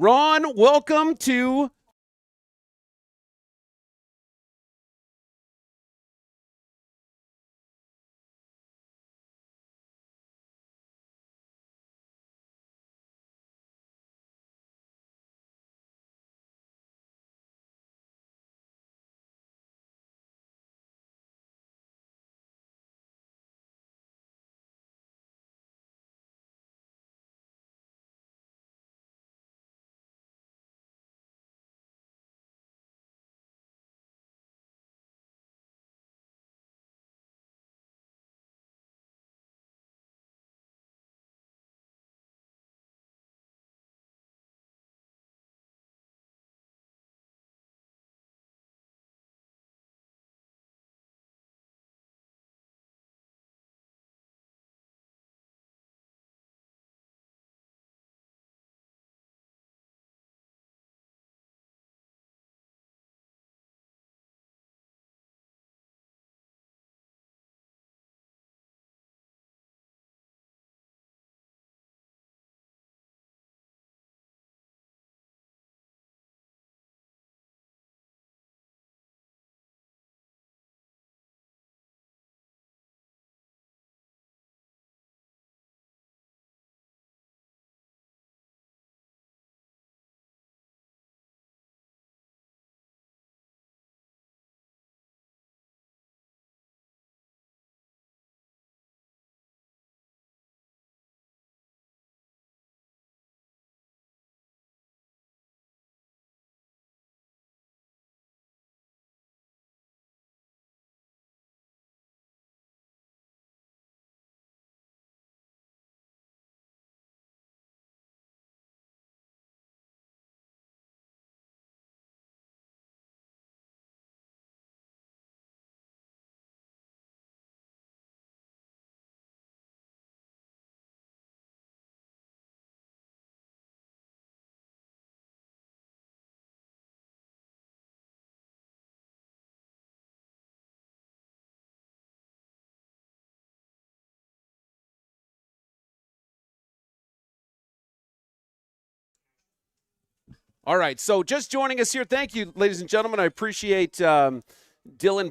Ron, welcome to All right, so just joining us here. Thank you, ladies and gentlemen. I appreciate Dylan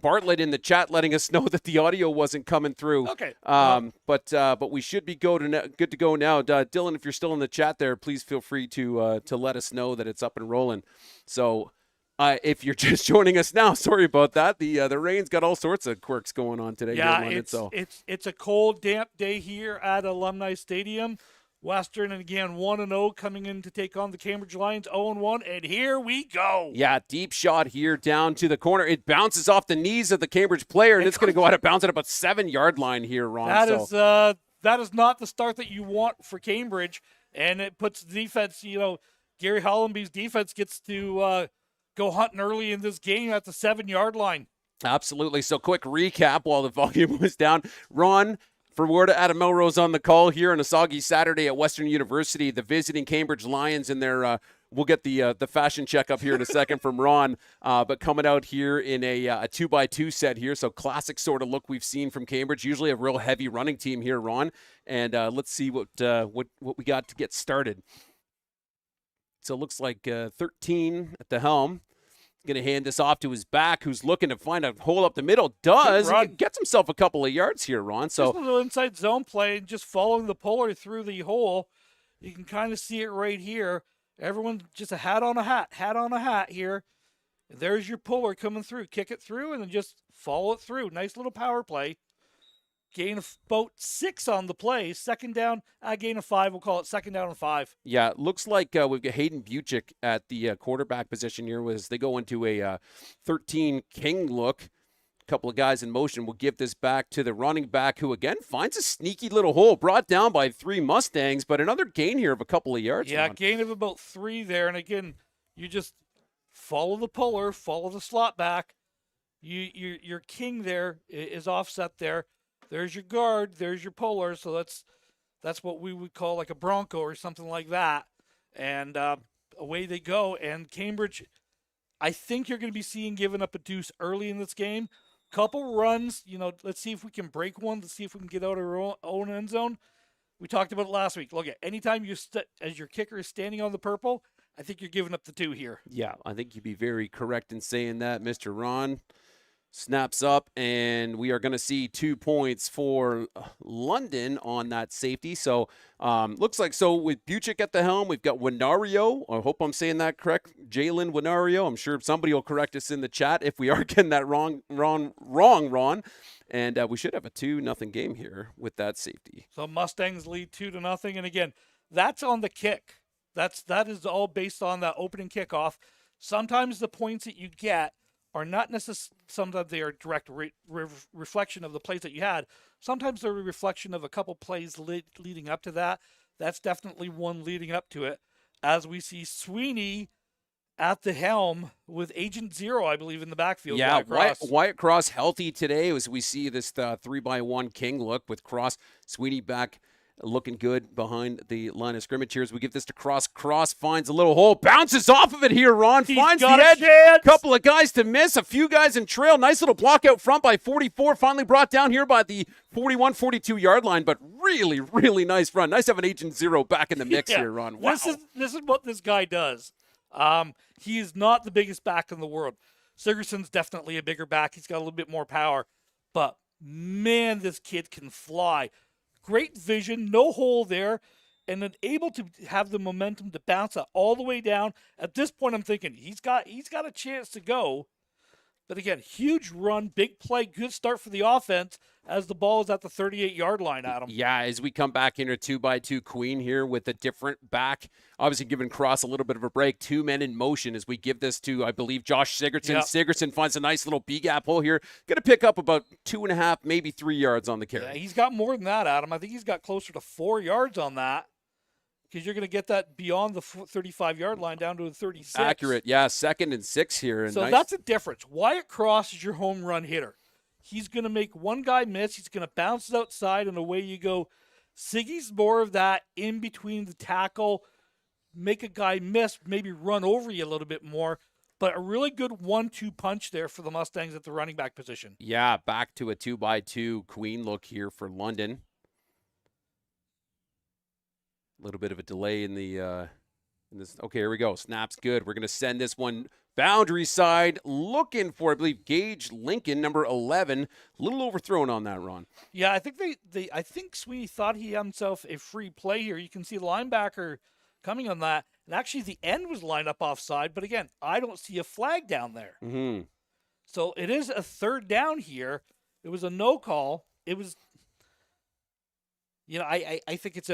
Bartlett in the chat letting us know that the audio wasn't coming through. Okay. But we should be good to go now. Dylan, if you're still in the chat there, please feel free to let us know that it's up and rolling. So if you're just joining us now, sorry about that. The rain's got all sorts of quirks going on today. Yeah, here in London, it's a cold, damp day here at Alumni Stadium. Western, and again, 1-0 coming in to take on the Cambridge Lions, 0-1, and here we go. Yeah, deep shot here down to the corner. It bounces off the knees of the Cambridge player, and it's going to go out of bounds at about 7-yard line here, Ron. That is not the start that you want for Cambridge, and it puts the defense, Gary Hollenby's defense gets to go hunting early in this game at the 7-yard line. Absolutely. So quick recap while the volume was down. Ron, for word Adam Melrose on the call here on a soggy Saturday at Western University, the visiting Cambridge Lions in their we'll get the fashion check up here in a second from Ron, but coming out here in a 2x2 set here, so classic sort of look we've seen from Cambridge. Usually a real heavy running team here, Ron, and let's see what we got to get started. So it looks like 13 at the helm. Going to hand this off to his back, who's looking to find a hole up the middle. Gets himself a couple of yards here, Ron. So just a little inside zone play and just following the puller through the hole. You can kind of see it right here. Everyone just a hat on a hat here. There's your puller coming through. Kick it through and then just follow it through. Nice little power play. Gain of about 6 on the play. Second down, gain of 5. We'll call it second down and 5. Yeah, it looks like we've got Hayden Buchik at the quarterback position here. As they go into a 13 king look. A couple of guys in motion. We'll give this back to the running back, who again finds a sneaky little hole, brought down by 3 Mustangs, but another gain here of a couple of yards. Yeah, gain of about 3 there. And again, you just follow the puller, follow the slot back. Your king there is offset there. There's your guard, there's your puller, so that's what we would call like a Bronco or something like that. And away they go. And Cambridge, I think you're going to be seeing giving up a deuce early in this game. Couple runs, let's see if we can break one. Let's see if we can get out of our own end zone. We talked about it last week. Look, anytime as your kicker is standing on the purple, I think you're giving up the 2 here. Yeah, I think you'd be very correct in saying that, Mr. Ron. Snaps up, and we are going to see 2 points for London on that safety. So looks like so with Buchik at the helm, we've got Winario. I hope I'm saying that correct. Jalen Winario. I'm sure somebody will correct us in the chat if we are getting that wrong, Ron. And we should have a 2-0 game here with that safety. So Mustangs lead 2-0. And again, that's on the kick. That is all based on that opening kickoff. Sometimes the points that you get are not necessarily, sometimes they are direct reflection of the plays that you had. Sometimes they're a reflection of a couple plays leading up to that. That's definitely one leading up to it. As we see Sweeney at the helm with Agent Zero, I believe, in the backfield. Yeah, Wyatt Cross healthy today as we see this 3-by-1 king look with Cross. Sweeney back looking good behind the line of scrimmage here as we give this to Cross. Cross finds a little hole, bounces off of it here, Ron. Finds the edge. A couple of guys to miss, a few guys in trail. Nice little block out front by 44. Finally brought down here by the 41, 42-yard line, but really, really nice run. Nice to have an Agent Zero back in the mix here, Ron. Wow. This is what this guy does. He is not the biggest back in the world. Sigerson's definitely a bigger back. He's got a little bit more power. But, man, this kid can fly. Great vision, no hole there, and then able to have the momentum to bounce it all the way down. At this point, I'm thinking he's got a chance to go. But again, huge run, big play, good start for the offense as the ball is at the 38-yard line, Adam. Yeah, as we come back into 2-by-2 Queen here with a different back, obviously giving Cross a little bit of a break. 2 men in motion as we give this to, I believe, Josh Sigerson. Yep. Sigerson finds a nice little B-gap hole here. Going to pick up about 2.5, maybe 3 yards on the carry. Yeah, he's got more than that, Adam. I think he's got closer to 4 yards on that. Because you're going to get that beyond the 35-yard line down to the 36. Accurate, yeah. 2nd and 6 here. And so nice. That's a difference. Wyatt Cross is your home run hitter. He's going to make one guy miss. He's going to bounce it outside, and away you go. Siggy's more of that in between the tackle, make a guy miss, maybe run over you a little bit more. But a really good 1-2 punch there for the Mustangs at the running back position. Yeah, back to a 2-by-2 Queen look here for London. A little bit of a delay in the in this. Okay, here we go. Snap's good. We're going to send this one boundary side, looking for, I believe, Gage Lincoln, number 11. A little overthrown on that, Ron. Yeah, I think I think Sweeney thought he had himself a free play here. You can see the linebacker coming on that, and actually the end was lined up offside. But again, I don't see a flag down there. Mm-hmm. So it is a 3rd down here. It was a no call. It was. You know, I think it's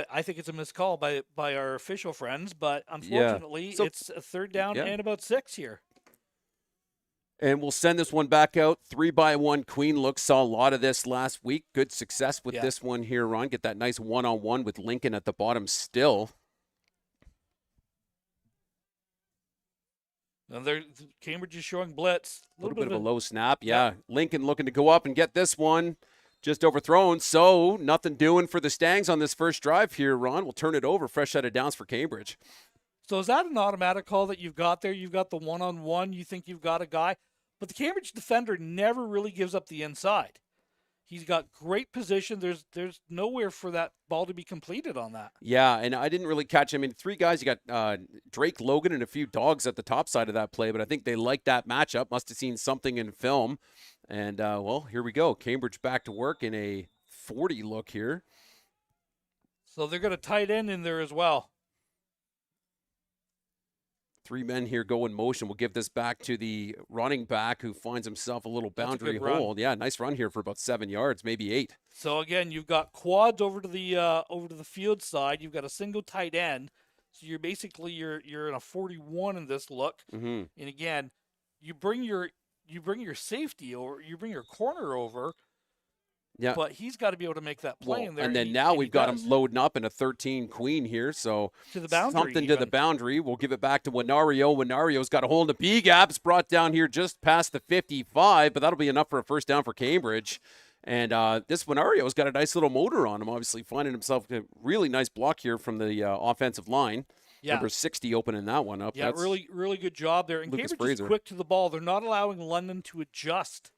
a missed call by our official friends, but unfortunately, it's a 3rd down and about 6 here. And we'll send this one back out. 3-by-1 Queen look. Saw a lot of this last week. Good success with this one here, Ron. Get that nice one-on-one with Lincoln at the bottom still. And Cambridge is showing blitz. A little bit of a low snap. Yeah, Lincoln looking to go up and get this one. Just overthrown, so nothing doing for the Stangs on this first drive here, Ron. We'll turn it over. Fresh set of downs for Cambridge. So is that an automatic call that you've got there? You've got the one-on-one. You think you've got a guy. But the Cambridge defender never really gives up the inside. He's got great position. There's nowhere for that ball to be completed on that. Yeah, and I didn't really catch. I mean, 3 guys. You got Drake Logan and a few dogs at the top side of that play, but I think they liked that matchup. Must have seen something in film. And, well, here we go. Cambridge back to work in a 40 look here. So they're going to tight end in there as well. 3 men here go in motion. We'll give this back to the running back who finds himself a little boundary hole. Yeah, nice run here for about 7 yards, maybe 8. So, again, you've got quads over to the field side. You've got a single tight end. So you're basically you're in a 41 in this look. Mm-hmm. And, again, you bring your safety over, you bring your corner over, but he's got to be able to make that play in there. And then now we've got him loading up in a 13 Queen here, so to the boundary, something to the boundary. We'll give it back to Winario. Winario's got a hole in the B-gap. It's brought down here just past the 55, but that'll be enough for a first down for Cambridge. And this Winario's got a nice little motor on him, obviously finding himself a really nice block here from the offensive line. Yeah. Number 60 opening that one up. Yeah, really, really good job there. And Lucas Cambridge Fraser is quick to the ball. They're not allowing London to adjust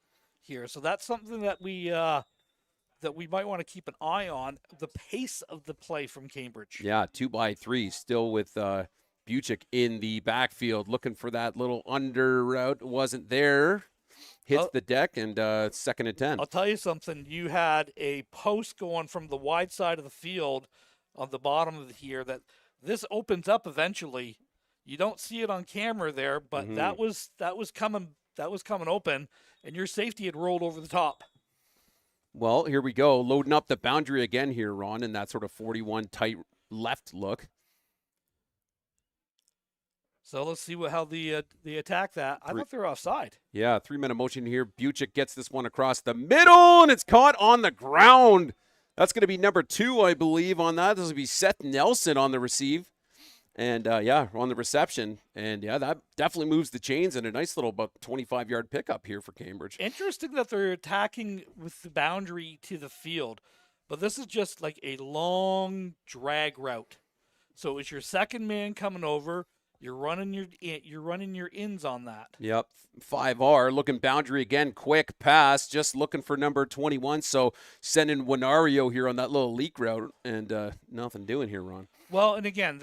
here. So that's something that we might want to keep an eye on, the pace of the play from Cambridge. Yeah, 2-by-3 still with Buchik in the backfield, looking for that little under route. Wasn't there. Hits the deck, and 2nd and 10. I'll tell you something. You had a post going from the wide side of the field on the bottom of here that this opens up eventually. You don't see it on camera there, but that was coming open, and your safety had rolled over the top. Well, here we go, loading up the boundary again here, Ron, in that sort of 41 tight left look. So let's see how they attack that. I thought they were offside. Yeah, 3-minute motion here. Buchik gets this one across the middle, and it's caught on the ground. That's going to be number 2, I believe, on that. This will be Seth Nelson on the receive. And, on the reception. And, that definitely moves the chains, and a nice little about 25-yard pickup here for Cambridge. Interesting that they're attacking with the boundary to the field. But this is just like a long drag route. So it's your second man coming over. You're running your ins on that. Yep, 5R, looking boundary again, quick pass, just looking for number 21. So sending Winario here on that little leak route, and nothing doing here, Ron. Well, and again,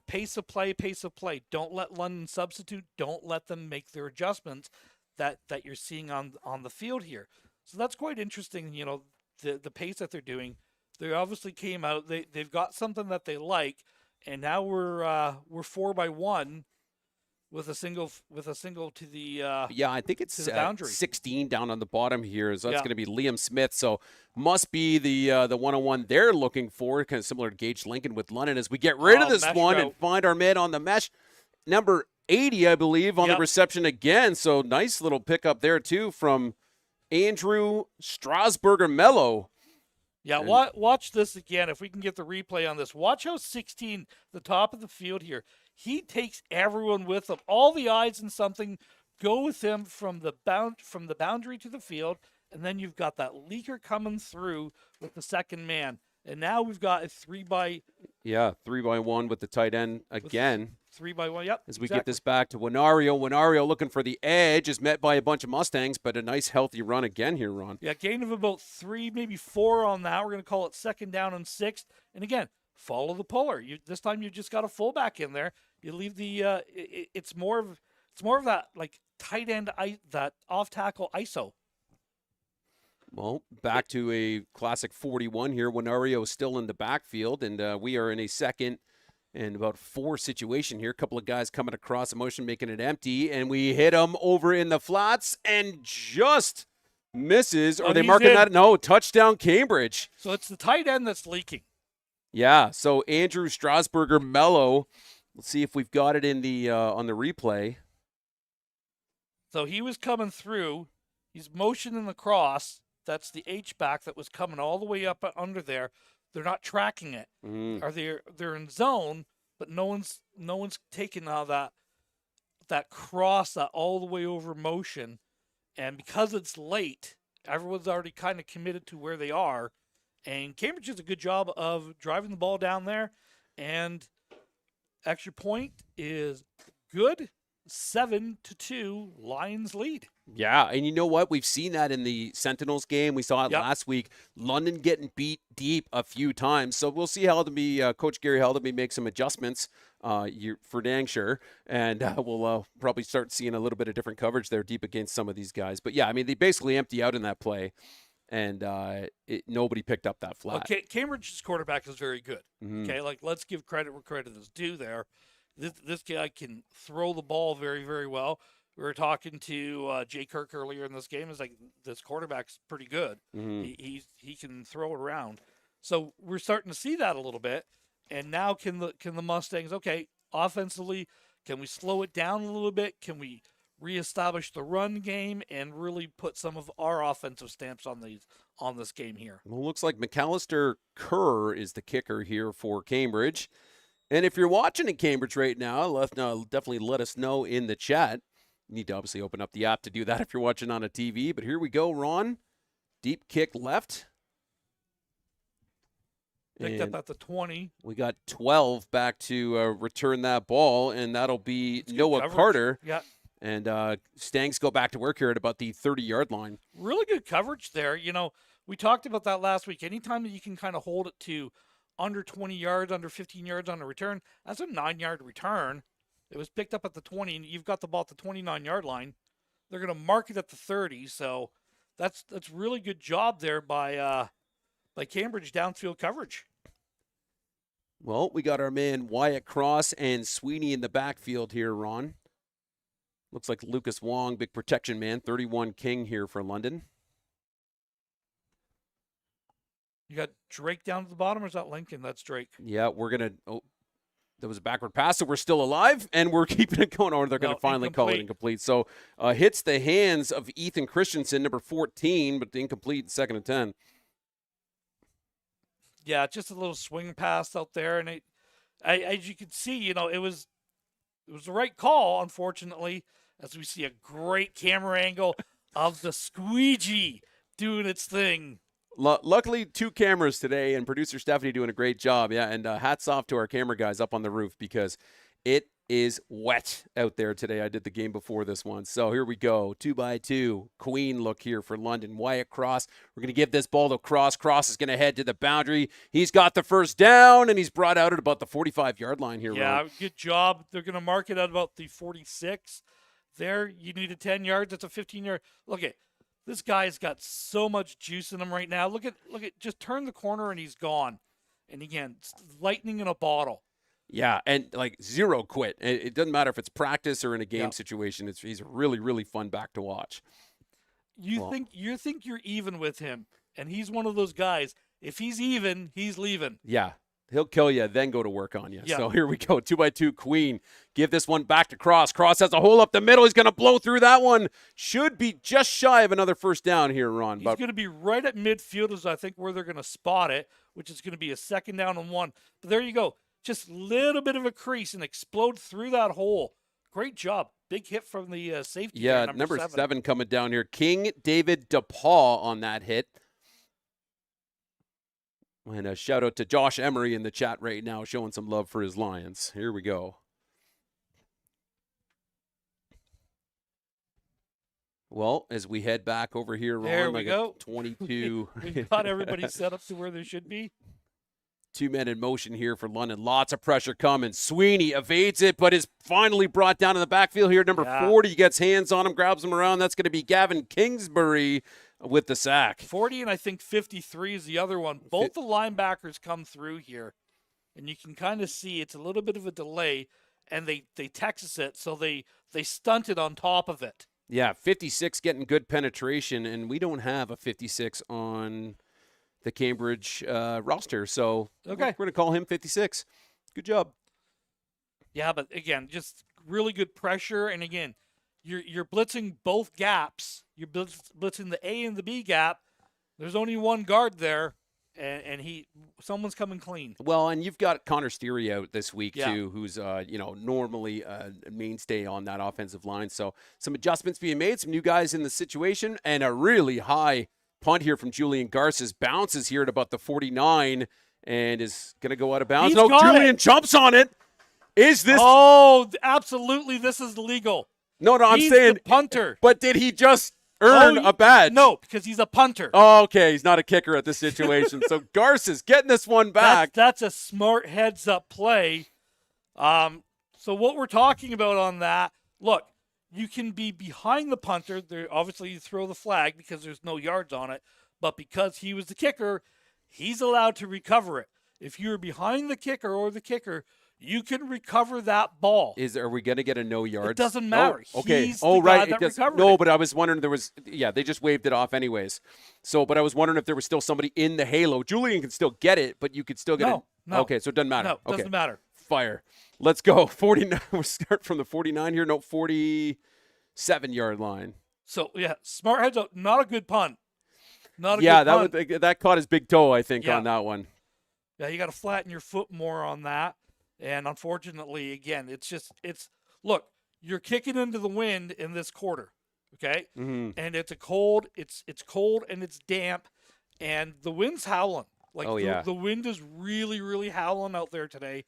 pace of play. Don't let London substitute. Don't let them make their adjustments that you're seeing on the field here. So that's quite interesting. You know, the pace that they're doing. They obviously came out. They've got something that they like. And now we're 4x1 with a single to the I think it's the boundary. 16 down on the bottom here. So that's going to be Liam Smith. So must be the one-on-one they're looking for, kind of similar to Gage Lincoln with London. As we get rid of this one and find our man on the mesh, number 80, I believe, on the reception again. So nice little pickup there too from Andrew Strasburger Mello. Yeah, watch this again. If we can get the replay on this, watch how 16, the top of the field here, he takes everyone with him. All the eyes and something go with him from the boundary to the field, and then you've got that leaker coming through with the second man. And now we've got a 3x1 with the tight end again. 3x1, yep. As we get this back to Winario looking for the edge, is met by a bunch of Mustangs, but a nice healthy run again here, Ron. Yeah, gain of about 3, maybe 4 on that. We're going to call it 2nd down and 6th. And again, follow the puller. This time you just got a fullback in there. You leave the it's more of that like tight end, that off tackle ISO. Well, back to a classic 41 here. Winario is still in the backfield, and we are in a 2nd and about 4 situation here. A couple of guys coming across the motion, making it empty, and we hit him over in the flats and just misses. Are they marking that? No, touchdown Cambridge. So it's the tight end that's leaking. Yeah, so Andrew Strasburger Mello. Let's see if we've got it in the on the replay. So he was coming through. He's motioning the cross. That's the H-back that was coming all the way up under there. They're not tracking it. They're in zone, but no one's taking that cross that all the way over motion. And because it's late, everyone's already kind of committed to where they are. And Cambridge does a good job of driving the ball down there. And extra point is good. 7-2 Lions lead. Yeah, and you know what? We've seen that in the Sentinels game. We saw it last week. London getting beat deep a few times. So we'll see how Coach Gary Helderby make some adjustments for dang sure. And we'll probably start seeing a little bit of different coverage there deep against some of these guys. But, yeah, I mean, they basically empty out in that play. And nobody picked up that flat. Okay, Cambridge's quarterback is very good. Okay, let's give credit where credit is due there. This guy can throw the ball very, very well. We were talking to Jay Kirk earlier in this game. It's like this quarterback's pretty good. He can throw it around. So we're starting to see that a little bit. And now can the Mustangs, offensively, can we slow it down a little bit? Can we reestablish the run game and really put some of our offensive stamps on this game here? Well, it looks like McAllister Kerr is the kicker here for Cambridge. And if you're watching in Cambridge right now, definitely let us know in the chat. You need to obviously open up the app to do that if you're watching on a TV. But here we go, Ron. Deep kick left. Picked up at the 20. We got 12 back to return that ball, and that'll be Noah Carter. Yeah. And Stangs go back to work here at about the 30-yard line. Really good coverage there. You know, we talked about that last week. Anytime that you can kind of hold it to under 20 yards, under 15 yards on a return. That's a 9-yard return. It was picked up at the 20, and you've got the ball at the 29-yard line. They're going to mark it at the 30, so that's really good job there by Cambridge downfield coverage. Well, we got our man Wyatt Cross and Sweeney in the backfield here, Ron. Looks like Lucas Wong, big protection man, 31 King here for London. You got Drake down at the bottom, or is that Lincoln? That's Drake. Yeah, we're going to – oh, that was a backward pass, so we're still alive, and we're keeping it going, or they're going to finally call it incomplete. So hits the hands of Ethan Christensen, number 14, but incomplete, 2nd and 10. Yeah, just a little swing pass out there, and as you can see, it was the right call, unfortunately, as we see a great camera angle of the squeegee doing its thing. Luckily, 2 cameras today, and producer Stephanie doing a great job. Yeah, and hats off to our camera guys up on the roof because it is wet out there today. I did the game before this one. So here we go. 2x2. Queen look here for London. Wyatt Cross. We're going to give this ball to Cross. Cross is going to head to the boundary. He's got the first down, and he's brought out at about the 45-yard line here. Yeah, Ron. Good job. They're going to mark it at about the 46. There, you needed 10 yards. That's a 15-yard. Look at this guy's got so much juice in him right now. Look at, just turn the corner and he's gone. And again, it's lightning in a bottle. Yeah, and like zero quit. It doesn't matter if it's practice or in a game situation. He's a really, really fun back to watch. You think you're even with him, and he's one of those guys. If he's even, he's leaving. Yeah. He'll kill you, then go to work on you. Yeah. So here we go. 2x2 Queen. Give this one back to Cross. Cross has a hole up the middle. He's going to blow through that one. Should be just shy of another first down here, Ron. He's going to be right at midfield is I think where they're going to spot it, which is going to be a 2nd down and 1. But there you go. Just a little bit of a crease and explode through that hole. Great job. Big hit from the safety. Yeah, there, number 7 coming down here. King David DePaul on that hit. And a shout out to Josh Emery in the chat right now, showing some love for his Lions. Here we go. Well, as we head back over here, Ron, there we go. 22. We've got everybody set up to where they should be. 2 men in motion here for London. Lots of pressure coming. Sweeney evades it, but is finally brought down in the backfield here. Number 40 gets hands on him, grabs him around. That's going to be Gavin Kingsbury with the sack. 40 and I think 53 is the other one. Both the linebackers come through here, and you can kind of see it's a little bit of a delay, and they Texas it, so they stunted on top of it. Yeah, 56 getting good penetration, and we don't have a 56 on the Cambridge roster, so we're going to call him 56. Good job. Yeah, but again, just really good pressure, and again, you're blitzing both gaps. You're blitzing the A and the B gap. There's only one guard there, and someone's coming clean. Well, and you've got Connor Steary out this week too, who's normally a mainstay on that offensive line. So some adjustments being made, some new guys in the situation, and a really high punt here from Julian Garces. Bounces here at about the 49 and is going to go out of bounds. Julian jumps on it. Is this? Oh, absolutely! This is legal. No, I'm saying the punter. But did he just earn a badge? No, because he's a punter. Oh, okay. He's not a kicker at this situation. So Garces getting this one back. That's a smart heads-up play. So what we're talking about on that, look, you can be behind the punter. Obviously, you throw the flag because there's no yards on it. But because he was the kicker, he's allowed to recover it. If you're behind the kicker or the kicker, you can recover that ball. Are we going to get a no yards? It doesn't matter. Oh, okay. He's the guy that recovered it. But I was wondering they just waved it off anyways. So, but I was wondering if there was still somebody in the halo. Julian can still get it, but you could still get it. No. Okay, so it doesn't matter. No, doesn't matter. Fire. Let's go. 49. We'll start from the 49 here. No, 47-yard line. So, yeah, smart heads up. Not a good punt. Not a good punt. That caught his big toe, I think, on that one. Yeah, you got to flatten your foot more on that. And unfortunately, again, look, you're kicking into the wind in this quarter, okay? Mm-hmm. And it's cold and it's damp, and the wind's howling. The wind is really, really howling out there today.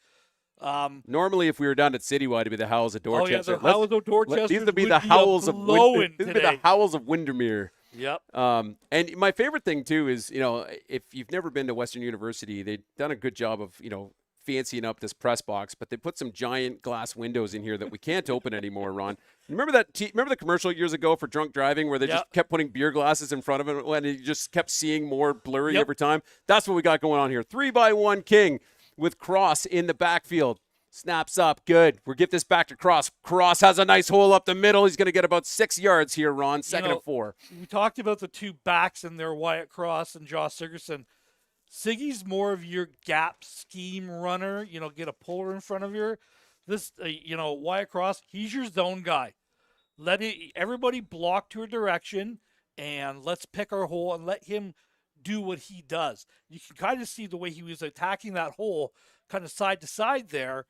Normally, if we were down at Citywide, it'd be the howls of Dorchester. The howls of Dorchester. These would be the howls of Windermere. Windermere. Yep. And my favorite thing too is, if you've never been to Western University, they've done a good job of, fancying up this press box, but they put some giant glass windows in here that we can't open anymore, Ron. Remember remember the commercial years ago for drunk driving where they just kept putting beer glasses in front of it and you just kept seeing more blurry every time? That's what we got going on here. 3x1 King with Cross in the backfield. Snaps up. Good. We'll give this back to Cross. Cross has a nice hole up the middle. He's going to get about 6 yards here, Ron. Second and 4. We talked about the two backs in there, Wyatt Cross and Josh Sigurdsson. Siggy's more of your gap scheme runner. Get a puller in front of you. This, Wyatt Cross, he's your zone guy. Let everybody block to a direction, and let's pick our hole and let him do what he does. You can kind of see the way he was attacking that hole, kind of side to side there.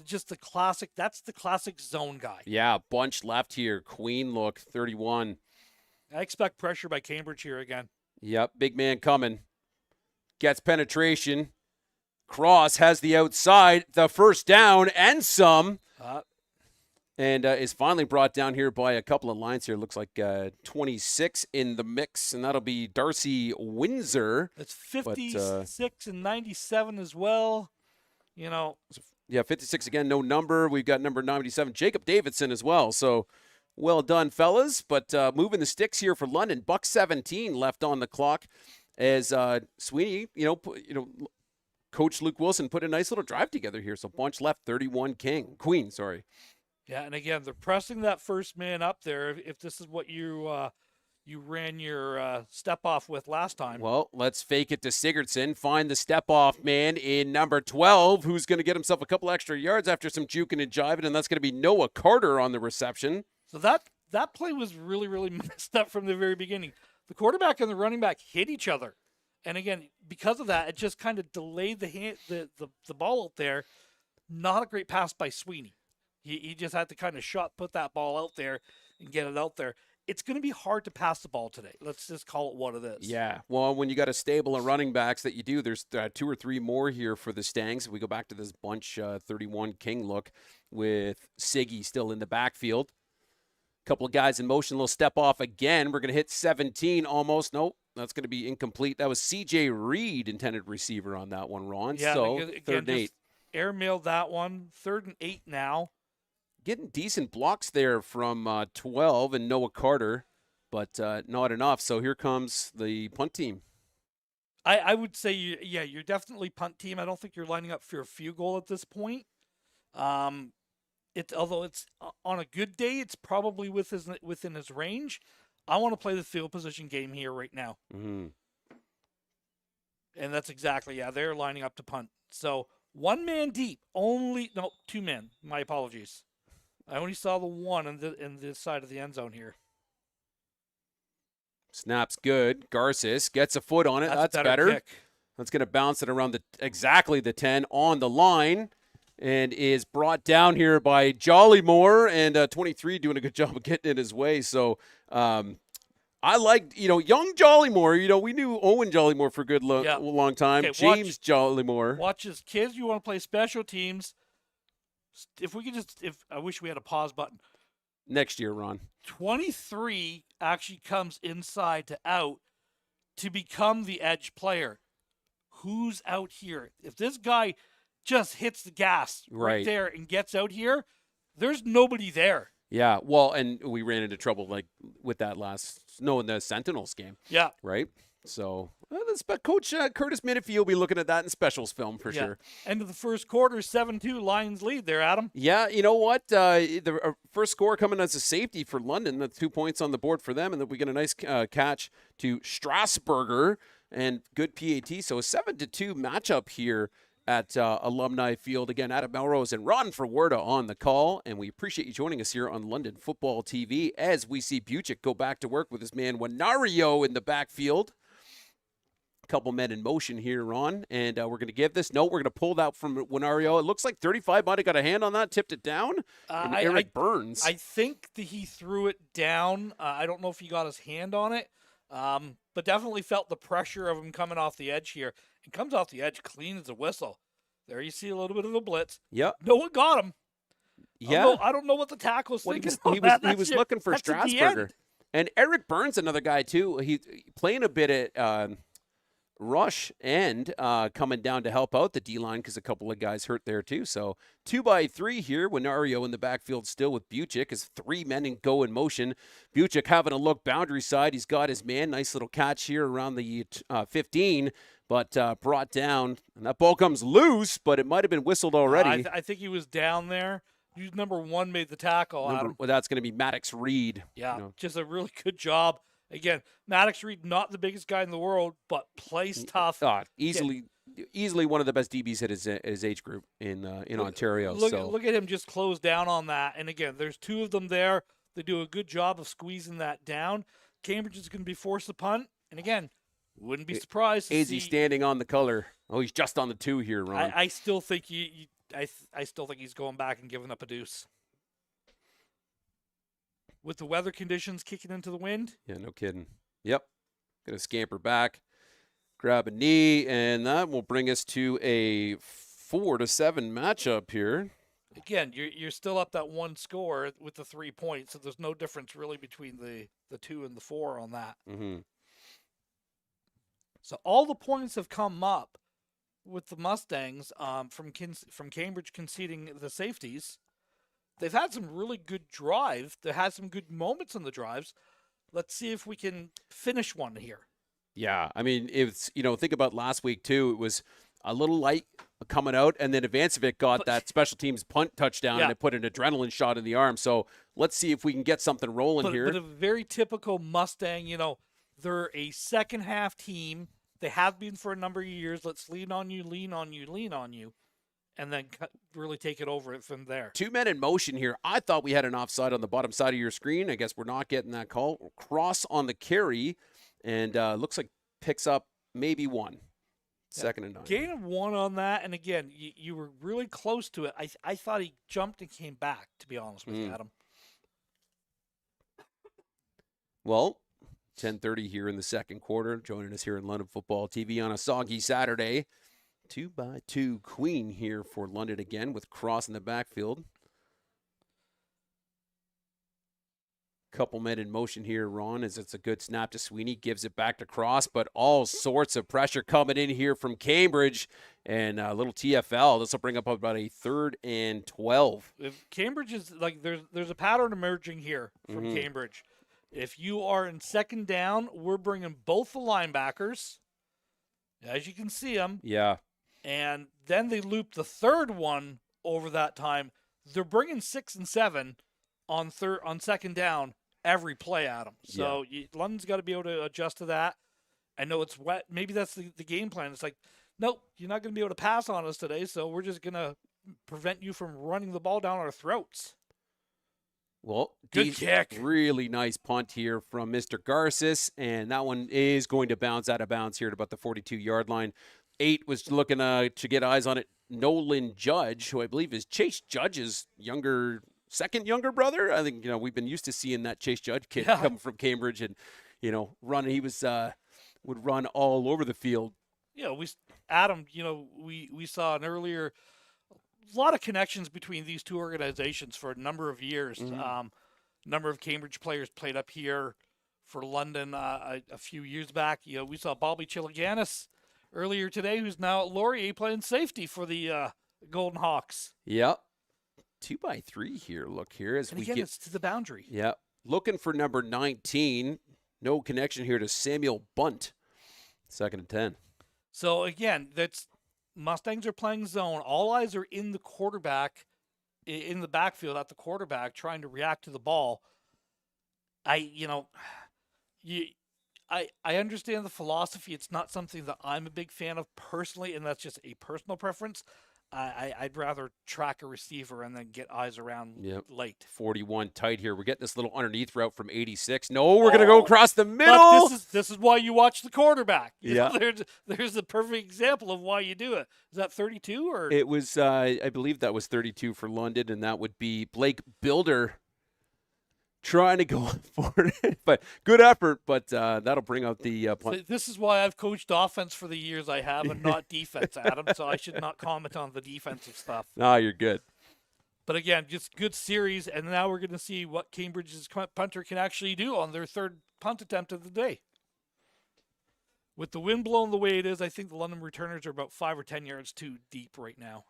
Just that's the classic zone guy. Yeah, bunch left here. Queen look, 31. I expect pressure by Cambridge here again. Yep, big man coming. Gets penetration. Cross has the outside, the first down and some. And is finally brought down here by a couple of lines here. Looks like 26 in the mix, and that'll be Darcy Windsor. It's 56 and 97 as well. Yeah, 56 again, no number. We've got number 97, Jacob Davidson as well. So well done, fellas. But moving the sticks here for London. $1.17 left on the clock as Sweeney, Coach Luke Wilson put a nice little drive together here. So bunch left, 31 Queen, sorry. Yeah, and again, they're pressing that first man up there. If this is what you ran your step off with last time. Well, let's fake it to Sigurdsson. Find the step off man in number 12, who's going to get himself a couple extra yards after some juking and jiving, and that's going to be Noah Carter on the reception. So that play was really, really messed up from the very beginning. The quarterback and the running back hit each other. And again, because of that, it just kind of delayed the ball out there. Not a great pass by Sweeney. He just had to kind of put that ball out there and get it out there. It's going to be hard to pass the ball today. Let's just call it what it is. Yeah. Well, when you got a stable of running backs that you do, there's 2 or 3 more here for the Stangs. We go back to this bunch 31 King look with Siggy still in the backfield. Couple of guys in motion, little step off again. We're going to hit 17 almost. Nope, that's going to be incomplete. That was C.J. Reed, intended receiver on that one, Ron. Yeah, so again, 3rd and 8. Airmailed that one. 3rd and 8 now. Getting decent blocks there from 12 and Noah Carter, but not enough. So here comes the punt team. I would say, you're definitely punt team. I don't think you're lining up for a field goal at this point. Although it's on a good day, it's probably within his range. I want to play the field position game here right now. Mm-hmm. And that's exactly, they're lining up to punt. So 1 man deep, 2 men. My apologies. I only saw the one in this side of the end zone here. Snap's good. Garces gets a foot on it. That's better. Kick. That's going to bounce it around exactly the 10 on the line. And is brought down here by Jollymore, and 23 doing a good job of getting in his way. So I liked, young Jollymore. We knew Owen Jollymore for a good long time. Okay, James Jollymore. Watch his kids. You want to play special teams. If we could I wish we had a pause button. Next year, Ron. 23 actually comes inside to out to become the edge player. Who's out here? If this guy just hits the gas right there and gets out here, there's nobody there. Yeah, well, and we ran into trouble with that in the Sentinels game. Yeah. Right? So, Coach Curtis Minifee will be looking at that in specials film for sure. End of the first quarter, 7-2 Lions lead there, Adam. Yeah, you know what? The first score coming as a safety for London. That's 2 points on the board for them, and then we get a nice catch to Strasburger and good PAT. So a 7-2 matchup here at Alumni Field. Again, Adam Melrose and Ron Ferwerda on the call, and we appreciate you joining us here on London Football TV as we see Buchik go back to work with his man Winario in the backfield. Couple men in motion here, Ron, and we're going to give this. No, we're going to pull that from Winario. It looks like 35 might have got a hand on that, tipped it down. And Eric Burns. I think that he threw it down. I don't know if he got his hand on it, but definitely felt the pressure of him coming off the edge here. He comes off the edge clean as a whistle. There you see a little bit of a blitz. Yep. No one got him. Yeah. I don't know what the tackle's thinking. He was looking for Strasburger. And Eric Burns, another guy too. He playing a bit at rush and coming down to help out the D-line because a couple of guys hurt there too. So 2x3 here. Wenario in the backfield still with Buchik as 3 men in go in motion. Buchik having a look boundary side. He's got his man. Nice little catch here around the 15, but brought down. And that ball comes loose, but it might have been whistled already. I think he was down there. Number 1 made the tackle. Well, that's going to be Maddox Reed. Yeah, just a really good job. Again, Maddox Reed, not the biggest guy in the world, but plays tough. Easily one of the best DBs at his age group in Ontario. Look at him just close down on that. And again, there's 2 of them there. They do a good job of squeezing that down. Cambridge is going to be forced to punt. And again, wouldn't be surprised to see. Standing on the color. Oh, he's just on the 2 here, Ron. I still think I still think he's going back and giving up a deuce. With the weather conditions kicking into the wind. Yeah, no kidding. Yep. Going to scamper back, grab a knee, and that will bring us to a 4-7 matchup here. Again, you're still up that 1 score with the 3 points, so there's no difference really between the 2 and the 4 on that. Mm-hmm. So all the points have come up with the Mustangs from Cambridge conceding the safeties. They've had some really good drives. They had some good moments in the drives. Let's see if we can finish one here. Yeah, I mean, it's think about last week too. It was a little light coming out, and then Ivancevic got that special teams punt touchdown, and it put an adrenaline shot in the arm. So let's see if we can get something rolling here. But a very typical Mustang, they're a second half team. They have been for a number of years. Let's lean on you, lean on you, lean on you, and then really take it over from there. 2 men in motion here. I thought we had an offside on the bottom side of your screen. I guess we're not getting that call. Cross on the carry, and looks like picks up maybe 1. Second and 9. Gain of 1 on that, and again, you were really close to it. I thought he jumped and came back, to be honest with you, Adam. Well, 10:30 here in the second quarter. Joining us here in London Football TV on a soggy Saturday. 2x2 Queen here for London again with Cross in the backfield. Couple men in motion here, Ron, as it's a good snap to Sweeney. Gives it back to Cross, but all sorts of pressure coming in here from Cambridge. And a little TFL. This will bring up about a 3rd and 12. If Cambridge is there's a pattern emerging here from Cambridge. If you are in second down, we're bringing both the linebackers, as you can see them. Yeah. And then they loop the 3rd one over that time. They're bringing 6 and 7 on second down every play at them. So London's got to be able to adjust to that. I know it's wet. Maybe that's the game plan. It's like, nope, you're not going to be able to pass on us today, so we're just going to prevent you from running the ball down our throats. Well, good kick. Really nice punt here from Mr. Garces, and that one is going to bounce out of bounds here at about the 42-yard line. 8 was looking to get eyes on it. Nolan Judge, who I believe is Chase Judge's second younger brother. I think we've been used to seeing that Chase Judge kid come from Cambridge and run. He was would run all over the field. Yeah, Adam. We saw an earlier. A lot of connections between these two organizations for a number of years. Number of Cambridge players played up here for London a few years back. We saw Bobby Chiliganis earlier today, who's now at Laurier playing safety for the Golden Hawks. Yep. 2x3 here. Look here as we get it's to the boundary. Yeah. Looking for number 19. No connection here to Samuel Bunt. 2nd and 10. So again, Mustangs are playing zone. All eyes are in the quarterback, in the backfield at the quarterback, trying to react to the ball. I understand the philosophy. It's not something that I'm a big fan of personally, and that's just a personal preference. I'd rather track a receiver and then get eyes around late. 41 tight here. We're getting this little underneath route from 86. No, we're going to go across the middle. But this is why you watch the quarterback. Yeah. There's a perfect example of why you do it. Is that 32 or? It was, I believe that was 32 for London, and that would be Blake Builder trying to go for it. But good effort, but that'll bring out the punt. So this is why I've coached offense for the years I have and not defense, Adam, so I should not comment on the defensive stuff. No, you're good. But again, just good series, and now we're going to see what Cambridge's punter can actually do on their third punt attempt of the day. With the wind blowing the way it is, I think the London returners are about 5 or 10 yards too deep right now.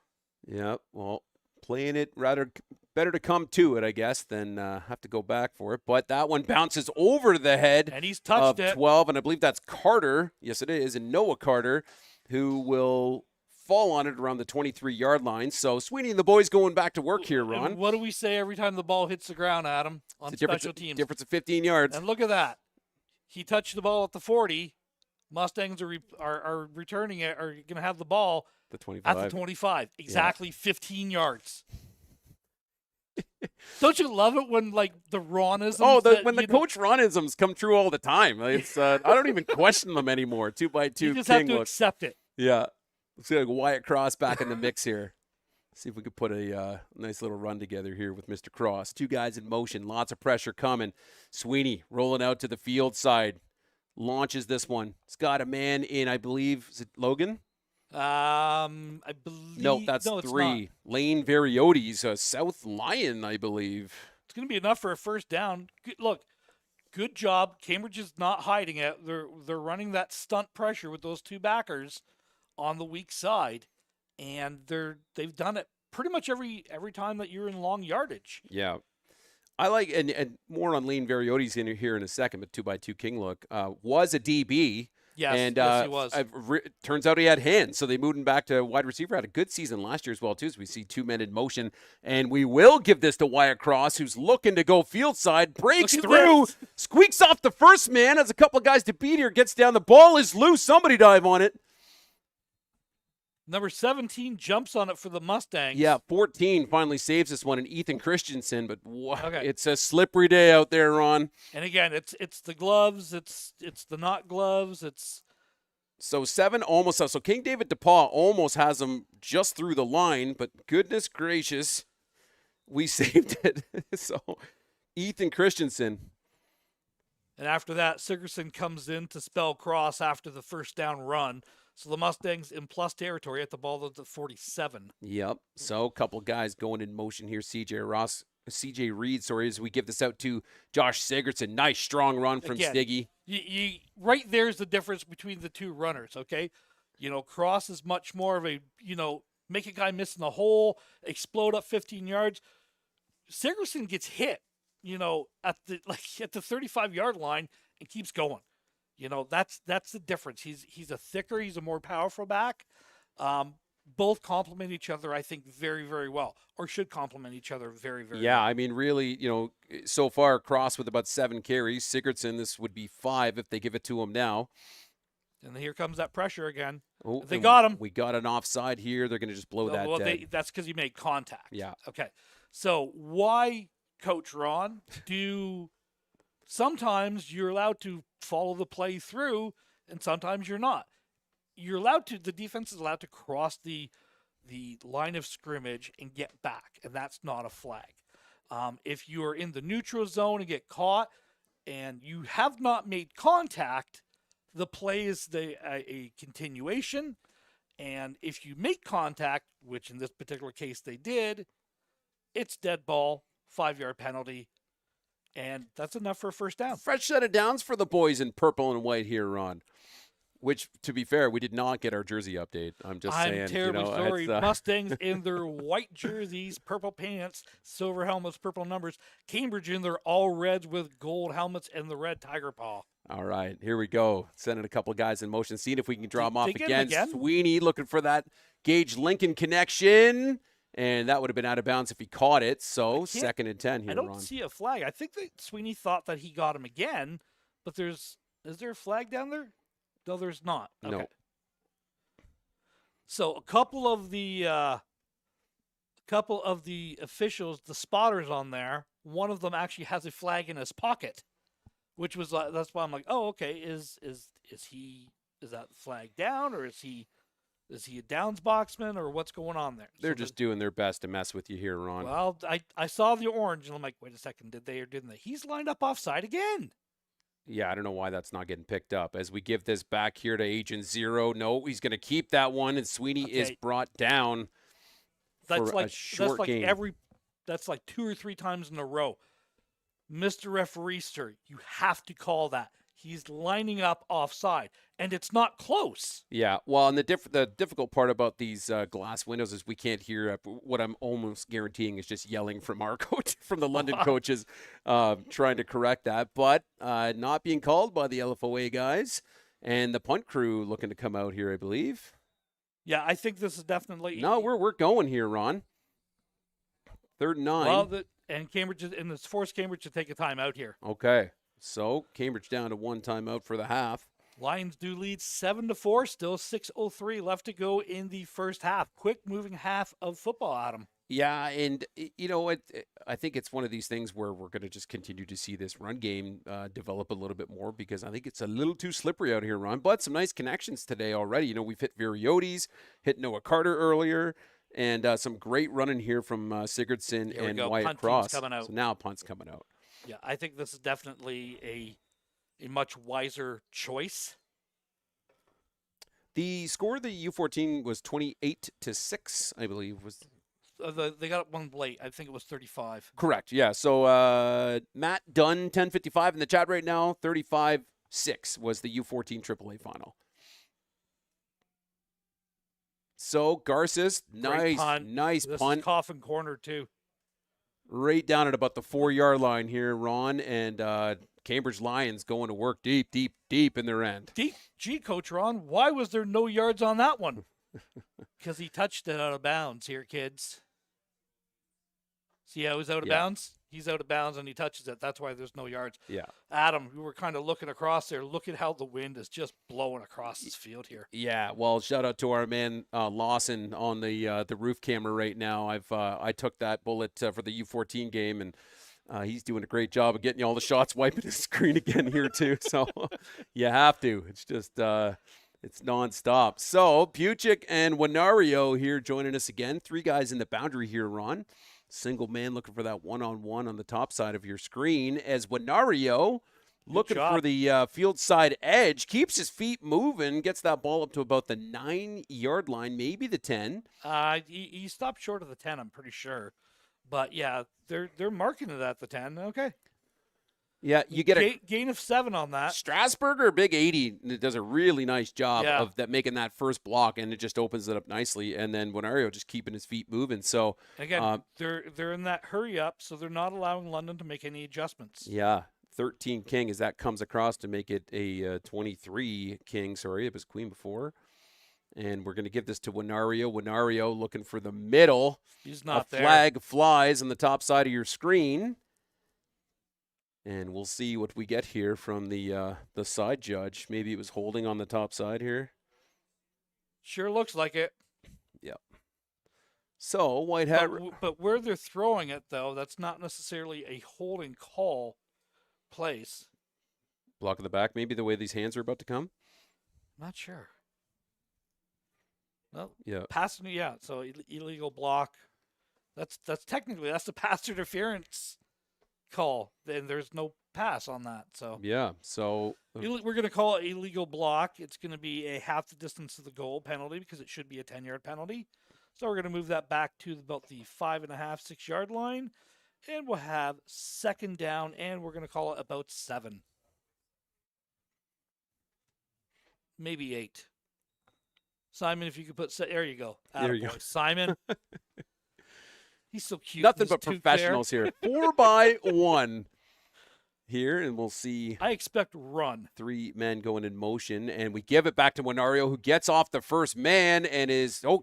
Yeah, well, playing it better to come to it, I guess, than have to go back for it. But that one bounces over the head and he's touched of 12, and I believe that's Carter. Yes, it is, and Noah Carter, who will fall on it around the 23-yard line. So Sweeney and the boys going back to work here, Ron. And what do we say every time the ball hits the ground, Adam, on special teams? Difference of 15 yards. And look at that. He touched the ball at the 40. Mustangs are returning it, are going to have the ball at the 25. Exactly 15 yards. Don't you love it when, like, the Ronisms? Oh, when the Coach Ronisms come true all the time. It's I don't even question them anymore. 2x2 You just king have to look. accept it. Yeah. Let's get Wyatt Cross back in the mix here. See if we could put a nice little run together here with Mr. Cross. Two guys in motion. Lots of pressure coming. Sweeney rolling out to the field side. Launches this one. It's got a man in, I believe, is it Logan? I believe. No, that's 3. Lane Variotes, a South Lion, I believe. It's going to be enough for a first down. Look, good job. Cambridge is not hiding it. They're running that stunt pressure with those two backers on the weak side, and they've done it pretty much every time that you're in long yardage. Yeah. I like, and more on Lane Variotes in here in a second, but 2x2 King look was a DB. Yes, and yes, he was. Turns out he had hands, so they moved him back to wide receiver. Had a good season last year as well, too, so we see 2 men in motion. And we will give this to Wyatt Cross, who's looking to go field side, breaks through, squeaks off the first man, has a couple of guys to beat here, gets down. The ball is loose. Somebody dive on it. Number 17 jumps on it for the Mustangs. Yeah, 14 finally saves this one, and Ethan Christensen. But it's a slippery day out there, Ron. And again, it's the gloves, it's the not gloves, it's. So 7 almost. So King David DePaul almost has him just through the line, but goodness gracious, we saved it. So Ethan Christensen. And after that, Sigerson comes in to spell Cross after the first down run. So the Mustangs in plus territory at the ball at the 47. Yep. So a couple guys going in motion here. CJ Reed, as we give this out to Josh Sigurdsson. Nice strong run from Stiggy. Right there's the difference between the two runners, okay? Cross is much more of a, make a guy miss in the hole, explode up 15 yards. Sigurdsson gets hit, at the 35-yard line and keeps going. That's the difference. He's a thicker, he's a more powerful back. Both complement each other, I think, very, very well, or should complement each other very, very well. Yeah, I mean, really, so far, Cross with about 7 carries. Sigurdsson, this would be 5 if they give it to him now. And here comes that pressure again. Oh, they got him. We got an offside here. They're going to just blow that dead. That's because he made contact. Yeah. Okay. So why, Coach Ron, sometimes you're allowed to follow the play through, and sometimes you're not. The defense is allowed to cross the line of scrimmage and get back, and that's not a flag. If you are in the neutral zone and get caught and you have not made contact, the play is a continuation. And if you make contact, which in this particular case they did, it's dead ball, 5-yard penalty. And that's enough for a first down. Fresh set of downs for the boys in purple and white here, Ron. Which, to be fair, we did not get our jersey update. I'm saying. I'm terribly sorry. Mustangs in their white jerseys, purple pants, silver helmets, purple numbers. Cambridge in their all reds with gold helmets and the red tiger paw. All right, here we go. Sending a couple guys in motion, seeing if we can draw them off again. Sweeney looking for that Gage Lincoln connection. And that would have been out of bounds if he caught it. So 2nd and 10 here, I don't Ron. see a flag. I think that Sweeney thought that he got him again, but is there a flag down there? No, there's not. Okay. No. So a couple of the officials, the spotters on there, one of them actually has a flag in his pocket, which was that's why I'm like, oh, okay, is that flag down, or is he a downs boxman, or what's going on there? They're just doing their best to mess with you here, Ron. Well, I saw the orange, and I'm like, wait a second, did they or didn't they? He's lined up offside again. Yeah, I don't know why that's not getting picked up. As we give this back here to Agent Zero. No, he's going to keep that one, and Sweeney is brought down for a short game. Every that's like 2 or 3 times in a row. Mr. Referee, sir, you have to call that. He's lining up offside, and it's not close. Yeah, well, and the difficult part about these glass windows is we can't hear. What I'm almost guaranteeing is just yelling from our coach, from the London coaches, trying to correct that, but not being called by the LFOA guys, and the punt crew looking to come out here, I believe. Yeah, I think this is definitely. No, we're going here, Ron. 3rd and 9. Well, and Cambridge and it's forced Cambridge to take a timeout here. Okay, so Cambridge down to 1 timeout for the half. Lions do lead 7-4. Still 6:03 left to go in the first half. Quick moving half of football, Adam. Yeah, and you know what? I think it's one of these things where we're going to just continue to see this run game develop a little bit more, because I think it's a little too slippery out here, Ron. But some nice connections today already. You know, we've hit Viriotes, hit Noah Carter earlier, and some great running here from Sigurdsson and Wyatt Cross. Coming out. So now punt's coming out. Yeah, I think this is definitely a much wiser choice. The score of the U14 was 28-6, I believe. They got it one late. I think it was 35. Correct. Yeah. So Matt Dunn, 10:55 in the chat right now. 35-6 was the U14 AAA final. So Garces, nice punt. This is coffin corner too. Right down at about the 4-yard line here, Ron, and Cambridge Lions going to work deep in their end. Gee, Coach Ron, why was there no yards on that one? Because he touched it out of bounds here, kids. See how he's out of bounds? He's out of bounds and he touches it. That's why there's no yards. Yeah. Adam, we were kind of looking across there. Look at how the wind is just blowing across this field here. Yeah. Well, shout out to our man Lawson on the roof camera right now. I took that bullet for the U14 game, and he's doing a great job of getting you all the shots, wiping his screen again here too. So you have to. It's just it's nonstop. So Puchik and Winario here joining us again. 3 guys in the boundary here, Ron. Single man looking for that one-on-one on the top side of your screen, as Winario looking for the field side edge, keeps his feet moving, gets that ball up to about the 9-yard line, maybe the 10. He stopped short of the 10, I'm pretty sure. But yeah, they're marking it at the 10. Okay. Yeah, you get a gain of 7 on that. Strasburger, big 80, does a really nice job of that, making that first block, and it just opens it up nicely. And then Winario just keeping his feet moving. So again, they're in that hurry up, so they're not allowing London to make any adjustments. Yeah, 13 king as that comes across to make it a 23 king. Sorry, it was queen before. And we're going to give this to Winario. Winario looking for the middle. He's not there. Flag flies on the top side of your screen. And we'll see what we get here from the side judge. Maybe it was holding on the top side here. Sure looks like it. Yep. So White Hat. But where they're throwing it, though, that's not necessarily a holding call place. Block of the back, maybe the way these hands are about to come. Not sure. Well, yeah. Pass, yeah. So illegal block. That's technically the pass interference call. Then there's no pass on that. So yeah. So we're going to call it illegal block. It's going to be a half the distance of the goal penalty because it should be a 10-yard penalty. So we're going to move that back to about the 5.5, 6-yard line, and we'll have 2nd down, and we're going to call it about 7, maybe 8. Simon, if you could put, there you go. There you go, Simon. He's so cute. Nothing but professionals here. 4-by-1 here, and we'll see. I expect run. 3 men going in motion, and we give it back to Winario, who gets off the first man and